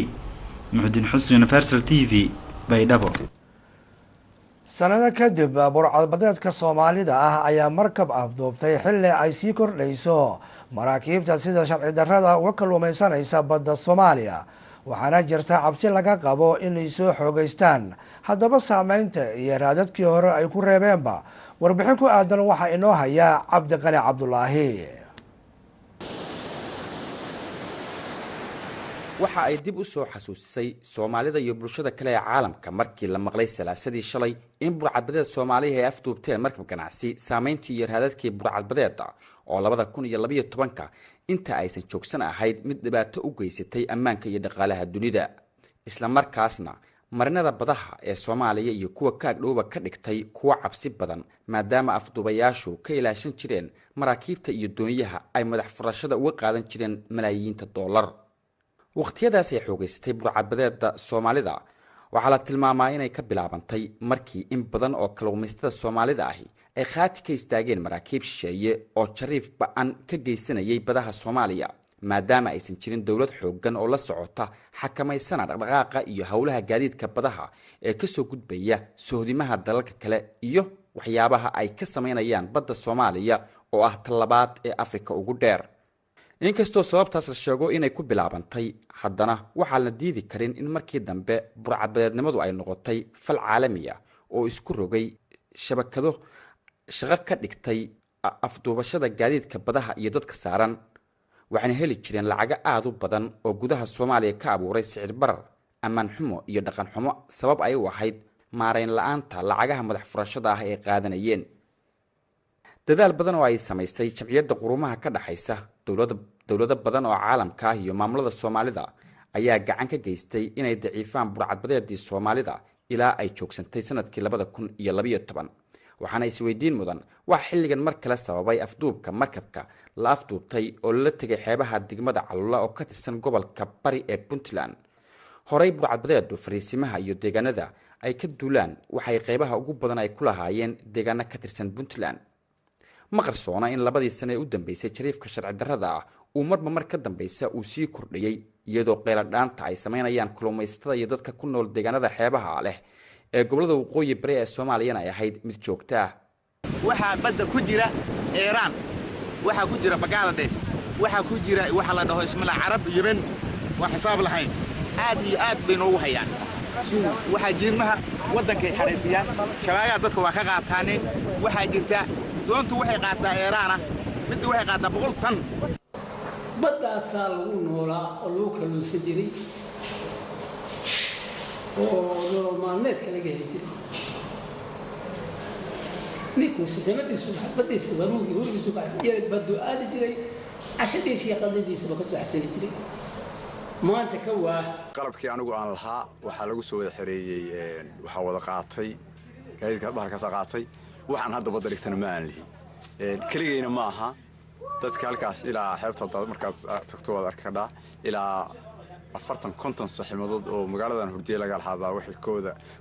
muxuddin xusni universal TV baydhabo sanado kadib burcadbadeedka Soomaalida ah ayaa markab afduubtay xilli ay sii kordhayso maraakiibta sida sharci darrada uga kalluumaysanaysa badda Soomaaliya waxaana jirta cabsi laga qabo inay soo xoogaystaan haddaba saameynta iyo raadadkii hore ay ku reebeenba warbixin ku aadan waxa inoo haya Cabdiqani Cabdulaahi waxa ay dib u soo xasuusisay Soomaalida iyo bulshada kale ee caalamka markii la maqlay salaasadii shalay in burcadbadeed Soomaaliya ay afduubteen markab ganacsi saameyntii iyo raadadkii burcadbadeeda oo 2012 inta aysan joogsan ahayd mid dhibaato u geysatay ammaanka iyo dhaqaalaha dunida isla markaasna marinada badaha ee Soomaaliya iyo kuwa ka agdhowba ka dhigtay kuwa cabsi badan maadaama afduubayaashu ka ilaashan jireen maraakiibta iyo doonyaha ay madax furashada uga qaadan jireen malaayiinta dollar waqtiyadaas ay xoogaysatay burcadbadeeda Soomaalida waxaa la tilmaamaa inay ka bilaabantay markii in badan oo kalluumaystada Soomaalida ahi ay khaati ka istaageen maraakiib shisheeye oo jariif ba'an ka geysanayay badaha Soomaaliya maadaama aysan jirin dawlad xooggan oo la socota xakamaysana dhaqdhaqaaqa iyo hawlaha gaadiidka badaha ee ka soo gudbaya sohdimaha dalalka kale iyo waxyaabaha ay ka sameynayaan badda Soomaaliya oo ah talabaad ee Afrika ugu dheer inkastoo sababtaas la sheego inay ku bilaabantay haddana waxaa la diidi karin in markii dambe burcadbadeednimadu ay noqotay fal caalami ah oo isku rogay shabakado shaqo ka dhigtay afduubashada gaadiidka badaha iyo dadka saaran waxaana heli jireen lacago aad u badan oo gudaha Soomaaliya ka abuuray sicir barar ammaan xumo iyo dhaqan xumo sabab ay u ahayd maareyn la'aanta lacagaha madax furashada ah ee qaadanayeen dadaal badan oo ay samaysay jamciyadda quruumaha ka dhaxaysa dawlado badan oo caalamka ah iyo maamulada Soomaalida ayaa gacan ka geystay inay daciifaan burcadbadeedii Soomaalida ilaa ay joogsantay sanadkii 2012 waxaana isweydiin mudan wax xilligan mar kale sababay afduubka markabka la afduubtay oo la tagay xeebaha degmada Calula oo ka tirsan gobolka Bari ee Puntland horay burcadbadeedu fariisimaha iyo deegaanada ay ka duulaan waxay qaybaha ugu badan ay ku lahaayeen deegaano ka tirsan Puntland ma qarsoona in labadii sano u dambeysay jariifka sharci darrada ah uu marba mar ka dambaysa uu sii kordhiyay iyadoo qeyla dhaanta ay sameynayaan kalluumaystada iyo dadka ku nool deegaanada xeebaha leh ee gobolada waqooyi bari ee Soomaaliya ay ahayd mid joogto ah waxa badda ku jira Iran waxa ku jira Bangladesh waxa ku jira waxa la dhaho ismala Arab Yemen wax xisaab lahayn aad iyo aad bay noogu hayaan waxa jiirmaha wadanka ay xariifiyaan shabaagaha dadka waa ka qaataaneen waxa jirta doontu waxay qaataa Iran midda waxay qaadaa 100 tan baddaasaa lagu noolaa oo lagu kalluunsan jiray oo nolol maalmeedka laga heli jiray ninkuu saximadiisu baddiisa waruugii hurigiisu baxsan jiray badduu aadi jiray cashadiisa iyo qadadiisaba ka soo xasili jiray maanta ka waa qalabkii anigu aan lahaa waxaa lagu soo wada xareeyey waxaa wada qaatay gaadiidka bahalkaas qaatay waxaan hadda badda dhigtana ma aan lihi keligayna ma aha dadka halkaas ilaa xeebta markaad tagto waad arki kadhaa ilaa 40-50 saxiimadood oo magaaladan hurdiye laga lahaabaa waxay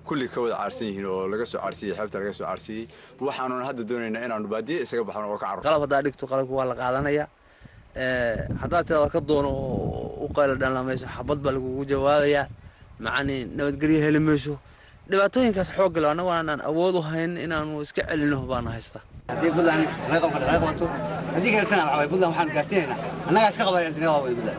kulli ka wada caarsan yihiin oo laga soo caarsiyey xeebta laga soo caarsiyey waxaanuna hadda doonaynaa inaanu baadiye isaga baxno oo ka carro qalab haddaa dhigto qalabku waa la qaadanaya haddaad tirada ka doono u qaylo dhanlamayso xabad baa lagugu jawaabayaa macani nabadgelyo heli mayso dhibaatooyinkaas xoog galo annagu aanan awood u hayn inaanu iska celino baana haysta haddii buntland qabato haddii kalesana waxaa buntland waxaan gaarsiinaynaa annagaa iska qabanay intigaa waa buntland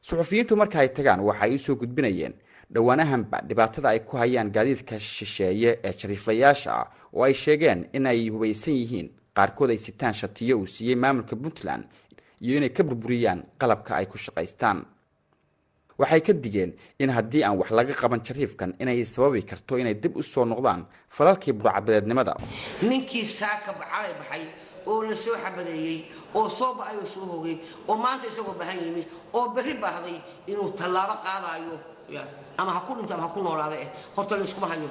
suxufiyiintu marka ay tagaan waxa ay u soo gudbinayeen dhowaanahanba dhibaatada ay ku hayaan gaadiidka shisheeye ee jariiflayaasha ah oo ay sheegeen in ay hubaysan yihiin qaarkood ay sitaan shatiyo uu siiyey maamulka puntland iyo inay ka burburiyaan qalabka ay ku shaqaystaan waxay ka digeen in haddii aan wax laga qaban jariifkan inay sababi karto inay dib u soo noqdaan falalkii burcadbadeednimada ninkii saaka baxay baxay oo la soo xabadeeyey oo soo ba'ay oo soo hogay oo maanta isagoo bahan yimi oo berri baahday inuu tallaabo qaadayo ama ha ku dhinto ama ha ku noolaada horta la iskuma hayo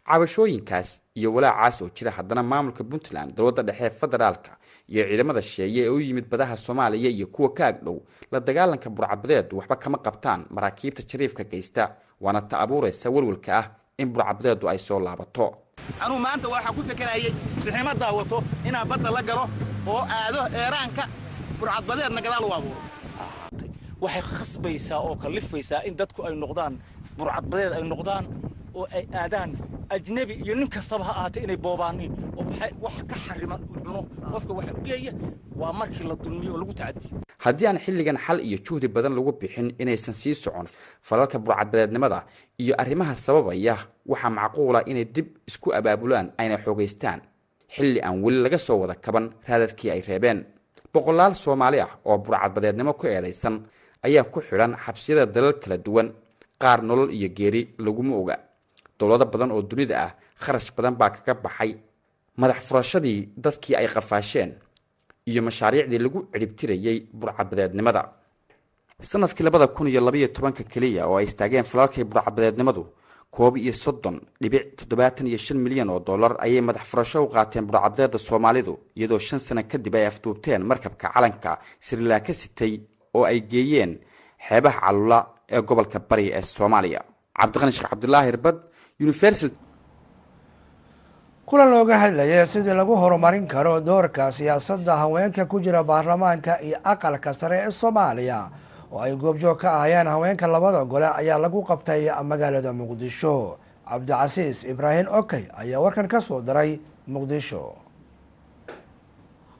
cabashooyinkaas iyo walaacaas oo jira haddana maamulka puntland dowladda dhexe federaalka iyo ciidamada shisheeye ee u yimid badaha soomaaliya iyo kuwa ka agdhow la dagaalanka burcadbadeed waxba kama qabtaan maraakiibta jariifka geysta waana ta abuuraysa walwalka ah in burcadbadeedu ay soo laabato anuu maanta waxaa ku fekerayay saxiimadaa wato inaan badda la galo oo aado eeraanka burcadbadeedna gadaal u abuuro waxay khasbaysaa oo kalifaysaa in dadku ay noqdaan burcadbadeed ay noqdaan oo ay aadaan ajnabi iyo nin kastaba ha ahaatee inay boobaanin oo wax ka xariman u cuno qofka waxa u geeya waa markii la dulmiyo oo lagu tacadiyo haddii aan xilligan xal iyo juhdi badan lagu bixin inaysan sii socon falalka burcadbadeednimada iyo arrimaha sababaya waxaa macquula inay dib isku abaabulaan ayna xoogaystaan xilli aan weli laga soo wada kaban raadadkii ay reebeen boqolaal Soomaali ah oo burcadbadeednimo ku eedeysan ayaa ku xiran xabsiyada dalal kala duwan qaar nolol iyo geeri laguma oga dowlado badan oo dunida ah kharash badan baa kaga baxay madax furashadii dadkii ay qafaasheen iyo mashaariicdii lagu ciribtirayay burcadbadeednimada sanadkii 2012 kaliya oo ay istaageen falalkii burcadbadeednimadu 31.75 milyan oo dollar ayay madax furasho u qaateen burcadbadeeda Soomaalidu iyadoo 5 sano kadib ay afduubteen markabka calanka Sri Lanka sitay oo ay geeyeen xeebaha Calula ee gobolka Bari ee Soomaaliya Cabdiqani Sheekh Cabdullaahi Irbad Universal kulan looga hadlayay sidii lagu horumarin karo doorka siyaasadda haweenka ku jira baarlamaanka iyo aqalka sare ee Soomaaliya oo ay goobjoog ka ahayeen haweenka labada gole ayaa lagu qabtay magaalada Muqdisho Cabdicasiis Ibrahim Okay ayaa warkan ka soo diray Muqdisho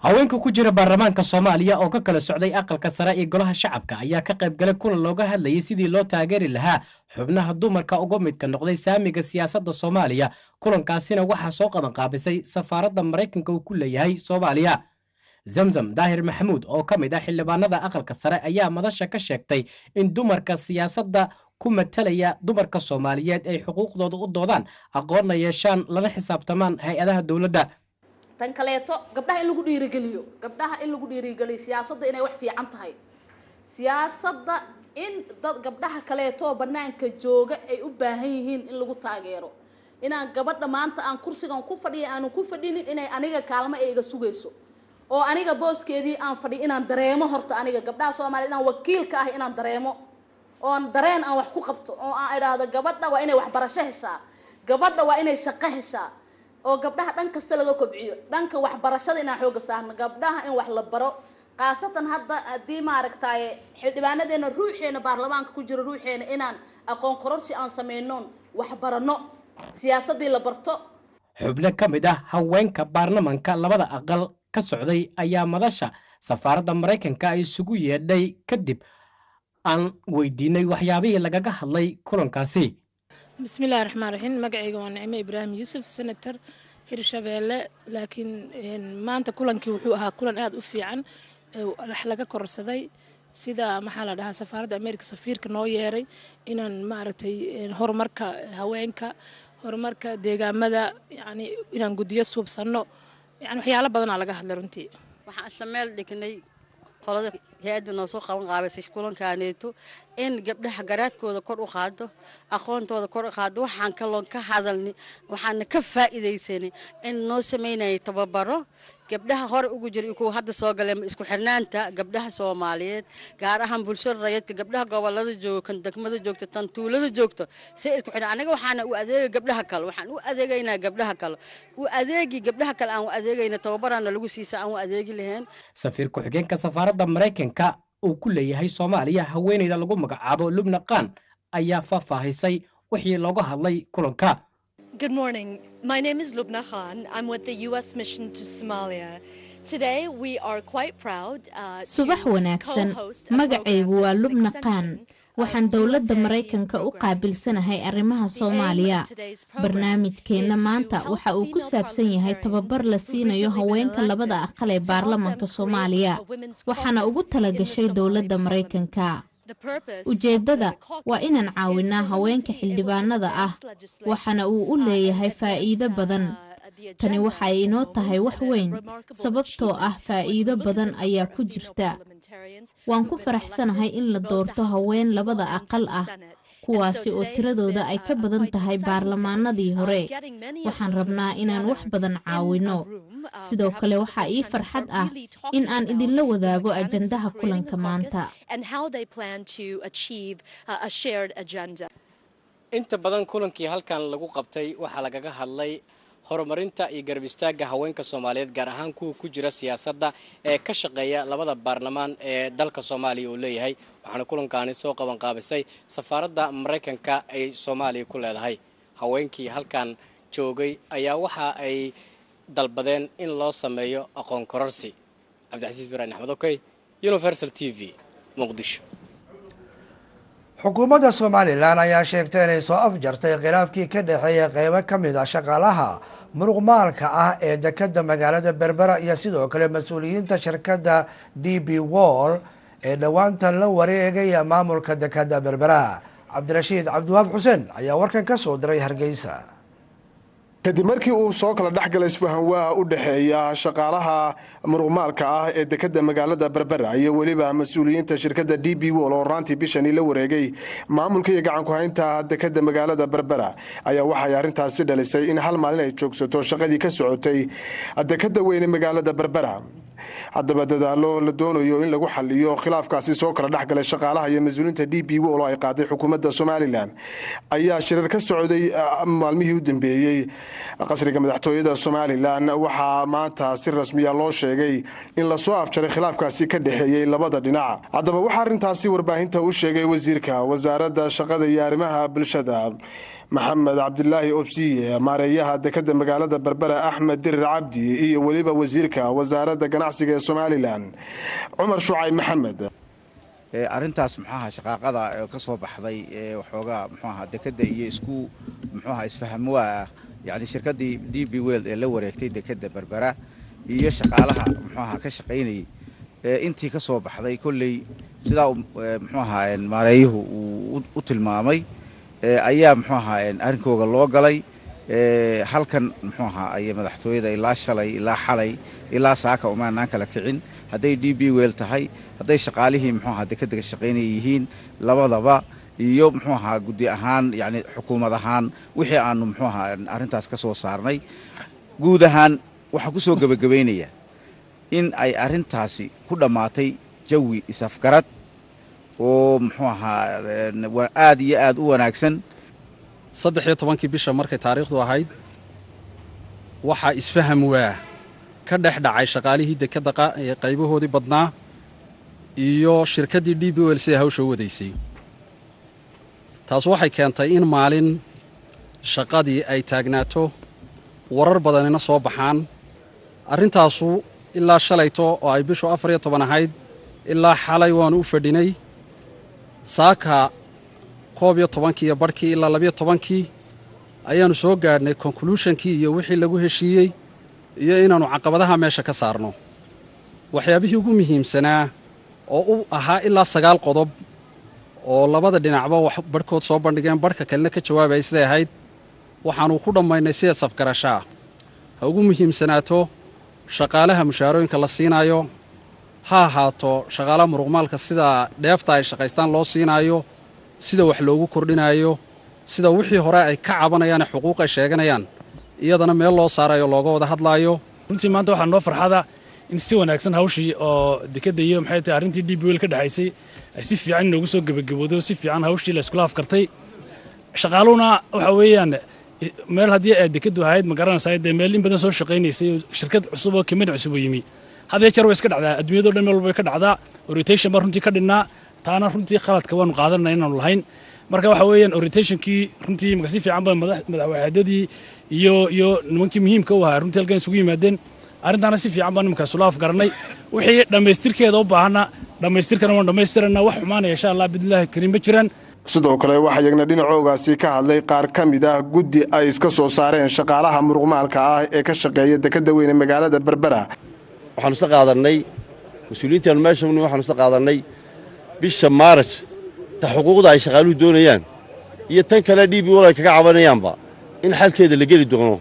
haweenka ku jira baarlamaanka Soomaaliya oo ka kala socday aqalka sare ee golaha shacabka ayaa ka qayb galay kulan looga hadlayay sidii loo taageeri lahaa xubnaha dumarka uga midka noqday saamiga siyaasadda Soomaaliya kulankaasina waxaa soo qaban qaabisay safaaradda Mareykanka uu ku leeyahay Soomaaliya Zamzam Daahir Maxamuud oo ka mid ah xildhibaanada aqalka sare ayaa madasha ka sheegtay in dumarka siyaasadda ku matalaya dumarka Soomaaliyeed ay xuquuqdooda u doodaan aqoonna yeeshaan lana xisaabtamaan hay'adaha dawladda tan kaleeto gabdhaha in lagu dhiirigeliyo siyaasadda inay wax fiican tahay siyaasadda in dad gabdhaha kaleeto banaanka jooga ay u baahan yihiin in lagu taageero inaan gabadha maanta aan kursigan ku fadhiyo aanu ku fadhinin inay aniga kaalmo ay iga sugayso oo aniga booskeedii aan fadhiyo inaan dareemo horta aniga gabdhaha Soomaaliyeed inaan wakiil ka ah inaan dareemo oo aan dareen aan wax ku qabto oo aan iraado gabadha waa inay wax barasho heshaa gabadha waa inay shaqo heshaa oo gabdhaha dhan kasta laga kobciyo dhanka wax barashada inaan xoog saarno gabdhaha in wax la baro qaasatan hadda hadii maaragtay xildhibaanadeena ruuxeena baarlamaanka ku jira ruuxeena inaan aqoon kororsi aan sameeyno wax barano siyaasadii la barto xubno ka mid ah haweenka baarlamaanka labada aqal ka socday ayaa madasha safaaradda Mareykanka ay isugu yeedhay kadib aan weydiinay waxyaabihii lagaga hadlay kulankaasi bismillaahir rahmaanir rahiim magacayga waa Naciime Ibraahim Yuusuf senator hirshabeelle laakiin maanta kulankii wuxuu ahaa kulan aad u fiican wax laga korsaday sida maxaa la dhahaa safaaradda Ameerika safiirka noo yeeray inaan maaragtay horumarka haweenka horumarka deegaamada yani inaan gudiyo suubsano yani waxyaalo badan laga hadlay runtii waxaan sameel dhignay qolada hay'adda noo soo qaban qaabaysay kulankaaneeto in gabdhaha garaadkooda kor u qaado aqoontooda kor u qaado waxaan kaloon ka hadalni waxaan ka faa'iideysanay in noo sameynay tababaro gabdhaha hore ugu jiray kuwa hadda soo galeen isku xirnaanta gabdhaha Soomaaliyeed gaar ahaan bulshada rayidka gabdhaha gobolada joogan degmada joogta tan tuulada joogta si isku xirnaan aniga waxaan u adeegay gabdhaha kale waxaan u adeegaynaa gabdhaha kale u adeegi gabdhaha kale aan u adeegayna tababarana lagu siisaa aan u adeegi lahayn safiir ku-xigeenka safaaradda Mareykanka uu ku leeyahay Soomaaliya haweeneyda lagu magacaabo Lubna Qaan ayaa faahfaahisay wixii looga hadlay kulanka. Good morning. My name is Lubna Khan. I'm with the U.S. Mission to Somalia. Today we are quite proud subax wanaagsan magacaygu waa Lubna Qaan waxaan dawladda Mareykanka u qaabilsanahay arrimaha Soomaaliya barnaamijkeena maanta waxa uu ku saabsan yahay tababar la siinayo haweenka labada aqal ee baarlamaanka Soomaaliya waxaana ugu talagashay dawladda Mareykanka ujeedada waa inaan caawinaa haweenka xildhibaanada ah waxaana uu u leeyahay faa'iido badan tani waxa ay inoo tahay wax weyn sababtoo ah faa'iido badan ayaa ku jirta waan ku faraxsanahay in la doorto haween labada aqal ah kuwaasi oo tiradooda ay ka badan tahay baarlamaanadii hore waxaan rabnaa inaan wax badan caawino sidoo kale waxa ii farxad ah in aan idinla wadaago ajandaha kulanka maanta inta badan kulankii halkan lagu qabtay waxaa lagaga hadlay horumarinta iyo garab istaagga haweenka Soomaaliyeed gaar ahaan kuwa ku jira siyaasadda ee ka shaqeeya labada baarlamaan ee dalka Soomaaliya uu leeyahay waxaana kulankaani soo qaban qaabisay safaaradda Mareykanka ay Soomaaliya ku leedahay haweenkii halkan joogay ayaa waxa ay dalbadeen in loo sameeyo aqoon kororsi. Cabdicasiis Biraan Axmed Okay, Universal TV, Muqdisho. xukuumadda Soomaaliland ayaa sheegtay inay soo afjartay khilaafkii ka dhaxeeyay qaybo ka mid ah shaqaalaha muruqmaalka ah ee dekedda magaalada Berbera iyo sidoo kale mas'uuliyiinta shirkadda DP World ee dhawaantan la wareegay maamulka dekedda Berbera. Cabdirashiid Cabdiwaab Xuseen ayaa warkan ka soo diray Hargeysa. kadib markii uu soo kala dhexgalay isfahan waa u dhaxeeya shaqaalaha muruqmaalka ah ee dekedda magaalada Berbera iyo waliba mas'uuliyiinta shirkadda DP World oo raantii bishani la wareegay maamulka iyo gacan ku haynta dekedda magaalada Berbera ayaa waxay arrintaasi dhalisay in hal maalin ay joogsato shaqadii ka socotay dekedda weyn ee magaalada Berbera. haddaba dadaalo la doonayo in lagu xalliyo khilaafkaasi soo kala dhexgalay shaqaalaha iyo mas'uuliyiinta DP World oo ay qaaday xukuumadda Soomaaliland ayaa shirar ka socday maalmihii u dambeeyay qasriga madaxtooyada Soomaaliland waxaa maanta si rasmi ah loo sheegay in la soo afjaray khilaafkaasi ka dhaxeeyay labada dhinac. haddaba waxa arrintaasi warbaahinta u sheegay wasiirka wasaaradda shaqada iyo arrimaha bulshada maxamed cabdilaahi obsiye maareeyaha dekedda magaalada Berbera Axmed Dirir Cabdi iyo waliba wasiirka wasaaradda ganacsiga ee Soomaaliland Cumar Shucayb Maxamed. arrintaas maxaa shaqaaqada ka soo baxday waxoogaa maxaa dekedda iyo isku maxaa isfahamwaa yani shirkadii DP World ee la wareegtay dekedda Berbera iyo shaqaalaha maxaa ka shaqeynay intii ka soo baxday kulley sida maxaa maareeyuhu u tilmaamay ayaa maxaa arrinkooda loo galay halkan maxaa ay madaxtooyada ilaa shalay ilaa xalay ilaa saaka uma aan kala kicin haday DP World tahay haday shaqaalihii maxaa dekedda shaqeynay yihiin labadaba iyo maxaa gudi ahaan yani xukuumad ahaan wixii aanu maxaa arrintaas ka soo saarnay guud ahaan waxa ku soo gabagabeynaya in ay arrintaasi ku dhamaatay jawi isafgarad oo muxuu ahaa aad iyo aad u wanaagsan 13 bisha markay taariikhdu ahayd waxa isfaham waa ka dhexdhacay shaqaalihii dekedda qaybahoodii badnaa iyo shirkaddii DP World si hawsha wadaysay taas waxay keentay in maalin shaqadii ay taagnaato warar badanina soo baxaan arrintaasu ilaa shalayto oo ay bishu 14 ahayd ilaa xalay waan u fadhinay saaka 11 iyo barkii ilaa 12 ayaanu soo gaadhnay conclusionkii iyo wixii lagu heshiiyey iyo inaannu caqabadaha meesha ka saarno waxyaabihii ugu muhiimsanaa oo u ahaa ilaa 9 qodob oo labada dhinacba wax barhkood soo bandhigeen barhka kalena ka jawaabayay siday ahayd waxaannu ku dhammaynay sida safgarashaa ha ugu muhiimsanaato shaqaalaha mushaarooyinka la siinayo ha ahaato shaqaalaha muruqmaalka sida dheefta ay shaqaystaan loo siinaayo sida wax loogu kordhinayo sida wixii hore ay ka cabanayaan xuquuq ay sheeganayaan iyadana meel loo saarayo looga wada hadlaayo runtii maanta waxaa noo farxada in si wanaagsan hawshii oo dekadda iyo maxay tahay arrintii DP World ka dhaxaysay ay si fiican inoogu soo gabagabooday si fiican hawshii la iskula afkartay shaqaaluhuna waxa weeyaan meel haddii ay dekaddu ahayd ma garanaysaa dee meel in badan soo shaqaynaysay shirkad cusub oo kamid cusub oo yimi hadee jeer way iska dhacdaa adduunyada dhan meel walba way ka dhacdaa orientation baa runtii ka dhinnaa taana runtii qaladka waanu qaadanay inaanu lahayn marka waxa weeyaan orientationkii runtii marka si fiican baa madaxweynaadadii iyo nimankii muhiimka u ahaa runtii halkan isugu yimaadeen arrintaana si fiican baan nimankaas ula afgaranay wixii dhammaystirkeeda u baahana dhammaystirkana waan dhammaystirana wax xumaanaya insha allah bidilaahi kariim ma jiraan sidoo kale waxaa iyagna dhinacoogaasi ka hadlay qaar ka mid ah guddi ay iska soo saareen shaqaalaha muruqmaalka ah ee ka shaqeeya dekadda weyne magaalada Berbera waxaanu isa qaadanay mas-uuliyiintaanu meesha waxaanu isa qaadanay bisha Maaris ta xuquuqda ay shaqaaluhu doonayaan iyo tan kale DP World ay kaga cabanayaanba in xalkeeda la geli doono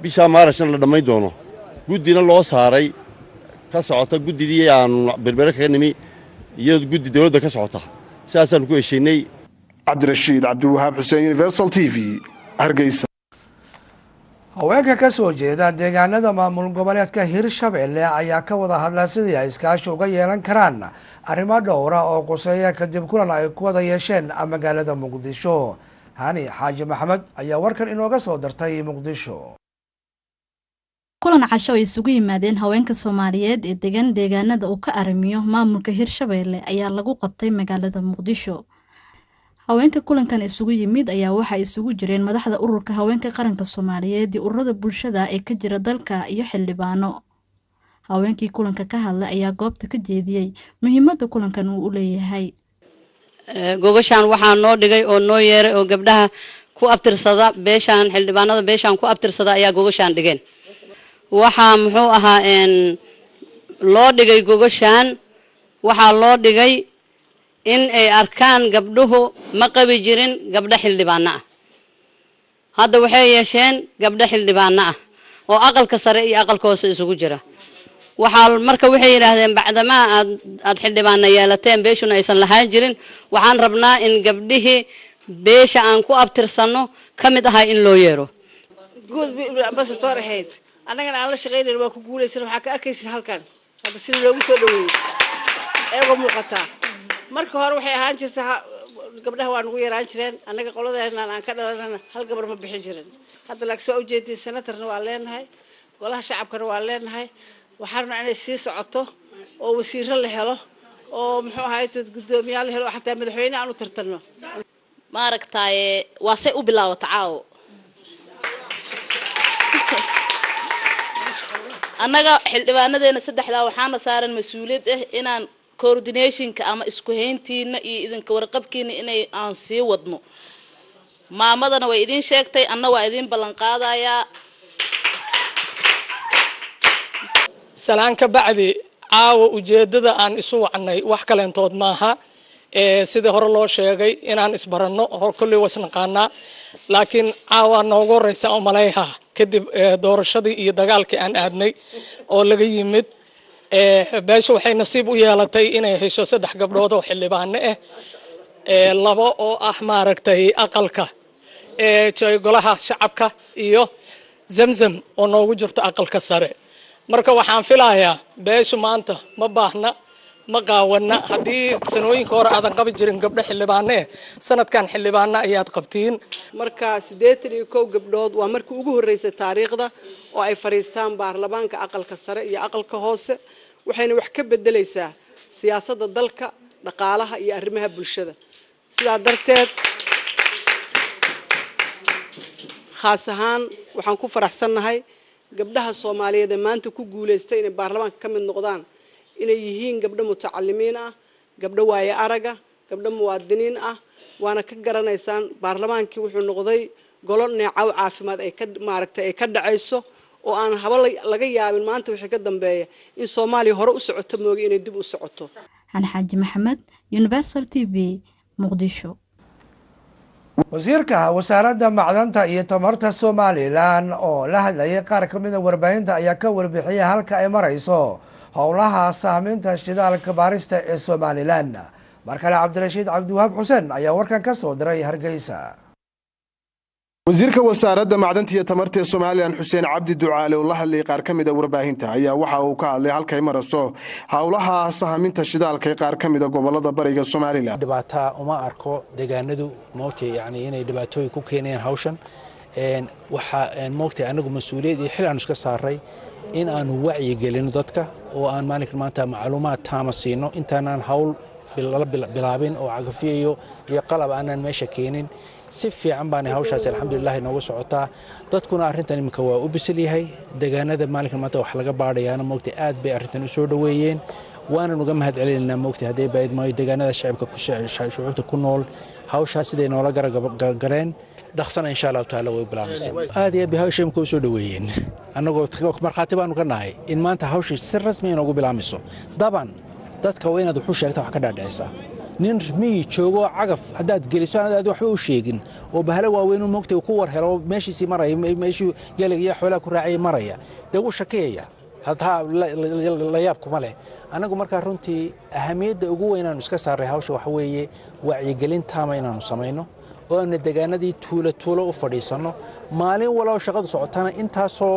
bisha Maarisna la dhammayn doono guddina loo saaray ka socota guddidii aan Berbera kaga nimi iyo guddi dawladda ka socota sidaasaan ku heshiinay Cabdirashiid Cabdiwahaab Xuseen Universal TV Hargeysa haweenka ka soo jeeda deegaanada maamul goboleedka Hirshabelle ayaa ka wada hadlay sidii ay iskaashi uga yeelan karaan arrimo dhowr ah oo quseeya kadib kulan ay ku wada yeesheen magaalada Muqdisho Hani Xaaji Maxamed ayaa warkan inooga soo dartay Muqdisho kulan casho ay isugu yimaadeen haweenka Soomaaliyeed ee deegaanada uu ka arrimiyo maamulka Hirshabelle ayaa lagu qabtay magaalada Muqdisho haweenka kulankan isugu yimid ayaa waxa isugu jireen madaxda ururka haweenka qaranka Soomaaliyeed iyo ururada bulshada ee ka jira dalka iyo xildhibaano haweenkii kulanka ka hadlay ayaa goobta ka jeediyay muhiimadda kulankan uu u leeyahay gogashan waxaa noo dhigay oo noo yeeray oo gabdhaha ku abtirsada beeshan xildhibaanada beeshan ku abtirsada ayaa gogashan dhigeen waxaa muxuu ahaa loo dhigay gogashan waxaa loo dhigay in ay arkaan gabdhuhu ma qabi jirin gabdha xildhibaano ah hadda waxay yeesheen gabdha xildhibaano ah oo aqalka sare iyo aqalka hoose isugu jira waxaa marka waxay yiraahdeen bacdama aad xildhibaano yeelateen beeshuna aysan lahaan jirin waxaan rabnaa in gabdhihii beesha aan ku abtirsano kamid ahaa in loo yeero guud ambassador ahayd annagana aan la shaqeynayno waa ku guulaysan waxaa ka arkaysid halkan hadda sida loogu soo dhaweeyey eego muuqataa marka hore waxay ahaan jirtay gabdhaha waa nagu yaraan jireen annaga qoladeena aan ka dhalanana hal gabar ma bixin jirin hadda laakiin soo ujeediyay senatarna waa leenahay golaha shacabkana waa leenahay waxaan rabnaa inay sii socoto oo wasiiro la helo oo muxuu ahaay gudoomiyaal la helo oo xataa madaxweyne aan u tartanno maaragtaaye waa say u bilaawata caawo annaga xildhibaanadeena saddexdaa waxaana saaran mas-uuliyad ah inaan coordinationka ama isku hayntiina iyo idinka warqabkiina inay aan sii wadno maamadana way idin sheegtay anna waa idin ballan qaadayaa salaan ka bacdi caawa ujeedada aan isu wacnay wax kaleentood maaha sidii hore loo sheegay inaan isbaranno hor kulli wasnaqaanaa laakiin caawa noogu horeysa oo malayha kadib doorashadii iyo dagaalkii aan aadnay oo laga yimid beesha waxay nasiib u yeelatay inay hesho 3 gabdhood oo xildhibaano ah 2 oo ah maaragtay aqalka golaha shacabka iyo zamzam oo noogu jirto aqalka sare marka waxaan filayaa beeshu maanta ma baahna ma qaawana haddii sanooyinka hore aadan qabi jirin gabdho xildhibaano ah sanadkan xildhibaano ayaad qabtiin marka 81 gabdhood waa markii ugu horeysay taariikhda oo ay fariistaan baarlamaanka aqalka sare iyo aqalka hoose waxayna wax ka bedelaysaa siyaasadda dalka dhaqaalaha iyo arrimaha bulshada sidaa darteed khaas ahaan waxaan ku faraxsanahay gabdhaha Soomaaliyeed ee maanta ku guuleystay inay baarlamaanka ka mid noqdaan inay yihiin gabdho mutacalimiin ah gabdho waaye araga gabdho muwaadiniin ah waana ka garanaysaan baarlamaankii wuxuu noqday golo neecaw caafimaad ay ka maaragtay ay ka dhacayso oo aan haba laga yaabin maanta wixii ka dambeeya in Soomaaliya hore u socoto mooga inay dib u socoto. Aan Xaaji Maxamed, Universal TV, Muqdisho. wasiirka wasaaradda macdanta iyo tamarta Somaliland oo la hadlayay qaar ka mid ah warbaahinta ayaa ka warbixiyay halka ay marayso howlaha sahminta shidaalka baarista ee Somaliland. markale Cabdirashiid Cabdiwahaab Xuseen ayaa warkan ka soo diray Hargeysa. wasiirka wasaaradda macdanta iyo tamarta ee Soomaaliland Xuseen Cabdi Ducaale oo la hadlay qaar ka mid ah warbaahinta ayaa waxa uu ka hadlay halka ay marayso howlaha sahminta shidaalka ee qaar ka mid ah gobolada bariga Soomaaliland. dhibaato uma arko deegaanadu moogtay inay dhibaatooyin ku keenayaan hawshan waxa moogtay anagu mas'uuliyad iyo xil aan iska saaray in aanu wacyi gelino dadka oo aan maalinka maanta macluumaad taama siino intaanaan hawl bilaabin oo cagafiyo iyo qalab aanan meesha keenin si fiican baan hawshaas alxamdulillah inoogu socotaa dadkuna arrintan imika waa u bisil yahay deegaanada maalinka maanta wax laga baadhayaana moogtay aad bay arrintan u soo dhaweeyeen waana uga mahad celinayna moogtay haday bayd maayo deegaanada shacabka ku nool hawshaas siday noola garagaleen dhaqsana insha Allah taala way bilaabaysaa aad iyo hawsha imika u soo dhaweeyeen anagoo marxaati baanu ka nahay in maanta hawsha si rasmi ah ugu bilaabayso daban dadka waa inaad wuxuu sheegtaa wax ka dhaadhicisa nin mii joogo cagaf hadaad geliso aad wax u sheegin oo bahalo waaweyn uu moogtay ku war helo meeshiisii maraya meeshii galag iyo xoolaha ku raacay maraya dee uu shakeeya hadaa la yaab kuma leh anagu markaa runtii ahamiyadda ugu weyn aan iska saaray hawsha waxa weeye wacyigelin taama inaanu samayno oo aan deegaanadii tuulo u fadhiisano maalin walba shaqadu socotana intaasoo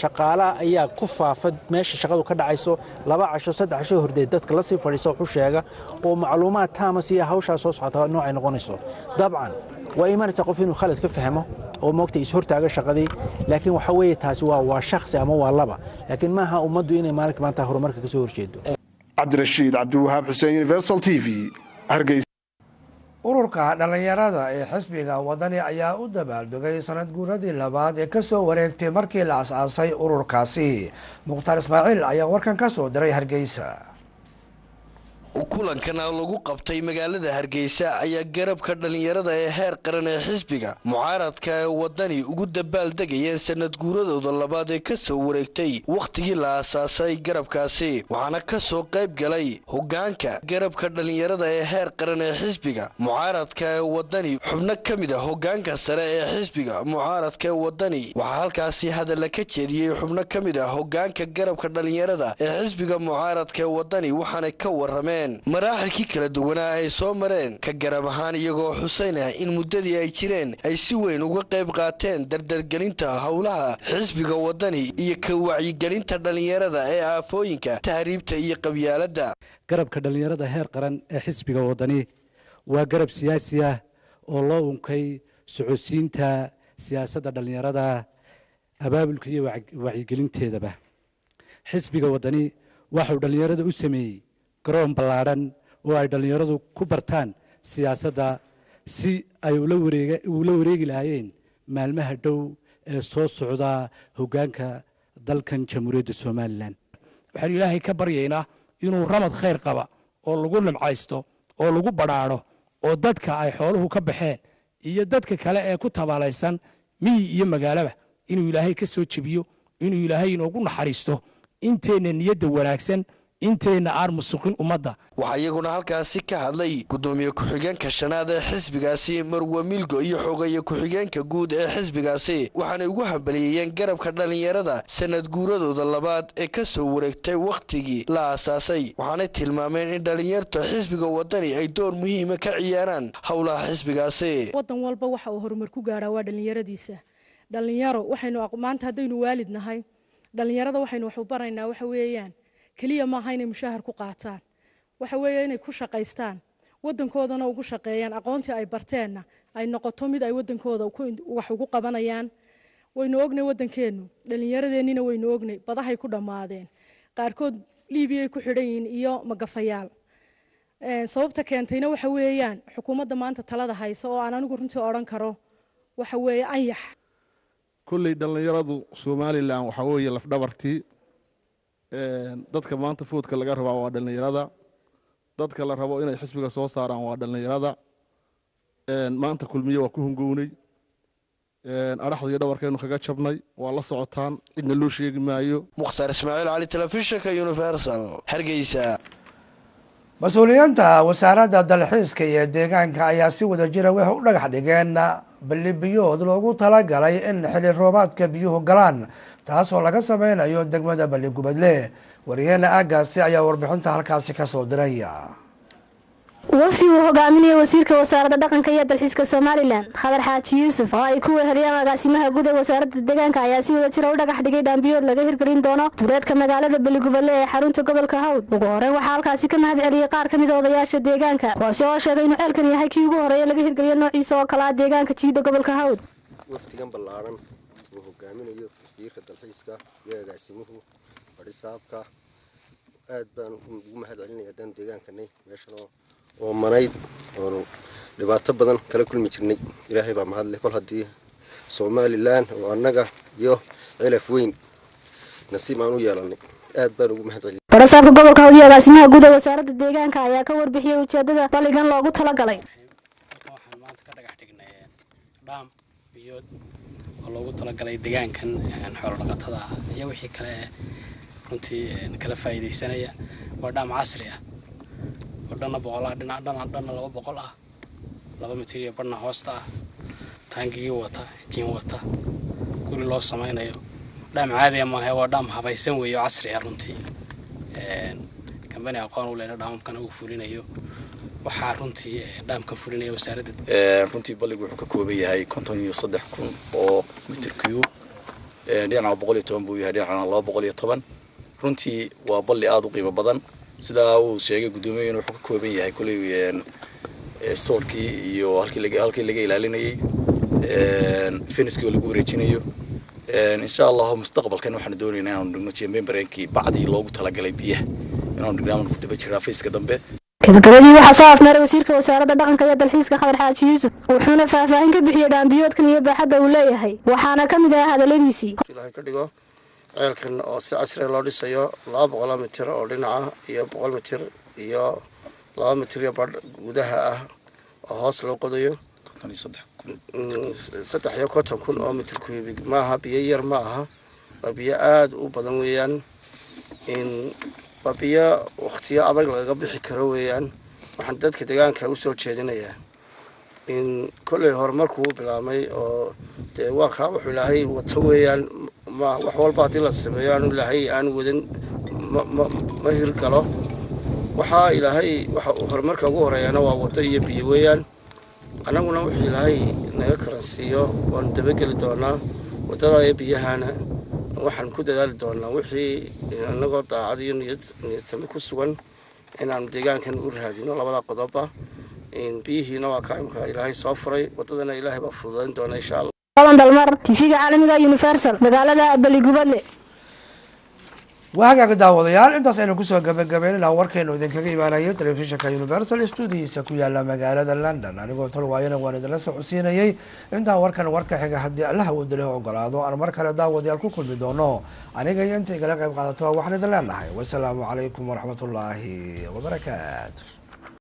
shaqaalaha ayaa ku faafad meesha shaqadu ka dhacayso 2 casho 3 casho hordeed dadka la sii fadhiiso wuxuu sheega oo macluumaad taama si hawsha soo socota noocay noqonayso dabcan waa iimaanaysa qof inuu khalad ka fahmo oo moogtay is hortaaga shaqadii laakiin waxa weeye taasi waa shakhsi ama waa laba laakiin maaha ummaddu inay maalinta maanta horumarka ka soo horjeedo. Cabdirashiid Cabdiwahaab Xuseen, Universal TV, Hargeysa. ururka dhalinyarada ee xisbiga wadani ayaa u dabaaldegay sanad guuradii labaad ee ka soo wareegtay markii la aasaasay ururkaasi. Mukhtaar Ismaaciil ayaa warkan ka soo diray Hargeysa. kulankan lagu qabtay magaalada Hargeysa ayaa garabka dhalinyarada ee heer qaran ee xisbiga mucaaradka ee wadani ugu dabaaldegayeen sanad guuradooda labaad ee ka soo wareegtay waqtigii la aasaasay garabkaasi waxaana ka soo qayb galay hogaanka garabka dhalinyarada ee heer qaran ee xisbiga mucaaradka ee wadani xubno ka mid ah hogaanka sare ee xisbiga mucaaradka ee wadani waxaa halkaasi hadalla ka jeediyay xubno ka mid ah hogaanka garabka dhalinyarada ee xisbiga mucaaradka ee wadani waxaana ka warameen maraaxilkii kala duwanaa ay soo mareen ka garab ahaan iyagoo xuseynaya in muddadii ay jireen ay si weyn uga qayb qaateen dardargelinta howlaha xisbiga wadani iyo ka wacyigelinta dhalinyarada ee aafooyinka tahriibta iyo qabyaaladda. garabka dhalinyarada heer qaran ee xisbiga wadani waa garab siyaasi ah oo loo unkay socodsiinta siyaasadda dhalinyarada abaabulka iyo wacyigelinteedaba. xisbiga wadani waxuu dhalinyarada u sameeyey garoon ballaaran oo ay dhalinyaradu ku bartaan siyaasadda si ay ula wareegi lahaayeen maalmaha dhow ee soo socda hoggaanka dalkan jamhuuriyadda Somaliland. waxaan ilaahay ka baryaynaa inuu ramad khayr qaba oo lagu nimcaysto oo lagu badhaadho oo dadka ay xooluhu ka baxeen iyo dadka kale ee ku tabaalaysan miyi iyo magaalaba inuu ilaahay ka soo jebiyo inuu ilaahay inoogu naxariisto inteena niyadda wanaagsan inteena aan musuqin ummadda. waxaa iyaguna halkaasi ka hadlay gudoomiye ku-xigeenka shanaad ee xisbigaasi Marwe Milgo iyo xogeeye ku-xigeenka guud ee xisbigaasi waxaanay ugu hambalyeeyeen garabka dhalinyarada sanad guuradooda labaad ee ka soo wareegtay waqtigii la aasaasay waxaanay tilmaameen in dhalinyarta xisbiga wadani ay door muhiima ka ciyaaraan howlaha xisbigaasi. wadan walba waxa uu horumar ku gaaraa waa dhalinyaradiisa. dhalinyaro waxaynu maanta haddaynu waalid nahay dhalinyarada waxaynu wax u baraynaa waxa weeyaan kaliya ma aha inay mushahar ku qaataan waxa weeye inay ku shaqaystaan wadankoodana ugu shaqeeyaan aqoontii ay barteenna ay noqoto mid ay wadankooda wax ugu qabanayaan. waynu ognay wadankeenu dhalinyaradeenina waynu ognay badahay ku dhamaadeen qaarkood Liibiya ku xidhan yihiin iyo magafayaal sababta keentayna waxa weeyaan xukuumadda maanta talada haysa oo aan anigu runtii oran karo waxa weeye anyax kulli dhalinyaradu Somaliland waxa weeye laf dhabartii dadka maanta foodka laga rabaa waa dhalinyarada dadka la rabo inay xisbiga soo saaraan waa dhalinyarada maanta kulmiye waa ku hungownay araxda iyo dhawarkaynu kaga jabnay waa la socotaan cidna loo sheegi maayo. Mukhtaar Ismaaciil Cali, Telefishinka Universal, Hargeysa. mas-uuliyiinta wasaaradda dalxiiska iyo deegaanka ayaa si wada jira waxay u dhagax dhigeen balli biyood loogu talagalay in xilli roobaadka biyuhu galaan taasoo laga sameynayo degmada Balli Gubadle. wariyaheena aagaasi ayaa warbixinta halkaasi ka soo diray. wafdi uu hogaaminaya wasiirka wasaaradda dhaqanka iyo dalxiiska Soomaaliland Khadar Xaaji Yuusuf oo ay ku weheliyaan agaasimaha guud ee wasaaradda deegaanka ayaa si wada jira u dhagax dhigay dhaambiyood laga hirgelin doono duleedka magaalada Balli Gubadle ee xarunta gobolka Hawd. ugu horreyn waxaa halkaasi ka mahad celiyay qaar ka mid ah odayaasha deegaanka kuwaasi oo sheegay inuu ceelkan yahay kii ugu horreeya laga hirgeliyo noociisa oo kala deegaanka jiida gobolka Hawd. wafdigan ballaaran uu hogaaminayo wasiirka dalxiiska iyo agaasimuhu fadhisaabka aad baan ugu mahad celinayaa dan deegaankanay meeshan oo manayd oo dhibaato badan kala kulmi jirnay. ilaahay baa mahad leh kol haddii Somaliland oo annaga iyo cilaf weyn nasiib aan u yeelanay. aad baan ugu mahad celinayaa fadhisaabka gobolka Hawd iyo agaasimaha guud ee wasaaradda deegaanka ayaa ka warbixiyay ujeedada balligan loogu talagalay. waxaan maanta ka dhagax dhignay dhaam biyood oo loogu talagalay deegaankan xoolo dhaqatada iyo wixii kale runtii kala faa'iideysanaya. waa dhaam casri ah oo dhanna 100 dhanna 200 ah 2 mitir iyo badhna hoosta ah taangigii wata jiin wata guri loo sameynayo. dhaam caadi ah maaha, waa dhaam habaysan weeyo casri ah runtii. kambani aqoon u leeyahay dhaamkan uu fulinayo waxaa runtii dhaamka fulinaya wasaaradda. runtii balligu wuxuu ka kooban yahay 53,000 oo mitir cube. dhinaca 110 buu yahay, dhinaca 210. runtii waa balli aad u qiimo badan. sidaa uu sheegay gudoomiyuhu wuxuu ka kooban yahay kulay stoorkii iyo halkii laga ilaalinayay finiskii lagu wareejinayo. insha Allah mustaqbalkan waxaan doonaynaa inaan dhigno chamberlankii bacdii loogu talagalay biyaha inaan dhigno ku daba jiraa fiiska dambe. gabagabadii waxaa soo afmeeray wasiirka wasaaradda dhaqanka iyo dalxiiska Khadar Xaaji Yuusuf wuxuuna faahfaahin ka bixiyay dhaambiyoodkan iyo baaxadda uu leeyahay. waxaana ka mid ah hadaladiisii. ilaahay ka dhigo ceelkan oo si casri ah loo dhisayo 200 mitir oo dhinaca iyo 100 mitir iyo 2 mitir iyo badh gudaha ah oo hoos loo qodayo 3,000 oo mitir kubik maaha biyo yar ma aha, waa biyo aad u badan weeyaan. waa biyo waqtiyo adag laga bixi karo weeyaan. waxaan dadka deegaanka u soo jeedinayaa in kolley horumarkuu bilaabmay oo dee waa kaa wuxuu ilaahay wato weeyaan. wax walba haddii la sameeyo aanu ilaahay aan wadan ma hirgalo. waxaa ilaahay waxa horumarka ugu horeeyana waa wado iyo biyo weeyaan. annaguna wixii ilaahay naga karansiiyo waan dabageli doonaa wadada iyo biyahana waxaan ku dadaali doonaa wixii annagoo daacad iyo niyad ku sugan inaan deegaankan u raadino labada qodoba. biyihiina waa ka imka ilaahay soo furay, wadadana ilaahay baa fududayn doona insha Allah. dalmar TV-ga caalamiga Universal magaalada Balli Gubadle. وهاجا داوديال intaas aynu kusoo gabagabeynaa warkeenu idinkaga imaanayay telefishinka Universal Studios ku yaala magaalada London. anigoo talwaayana waan idin la socodsiinayay inta warkan warka xiga hadii Allah uu dilay ogolaado aan mar kale daawadayaal ku kulmi doono. aniga iyo inta igala qayb qaadato waxaan idin leenahay wassalaamu calaykum waraxmatullaahi wabarakaatuh.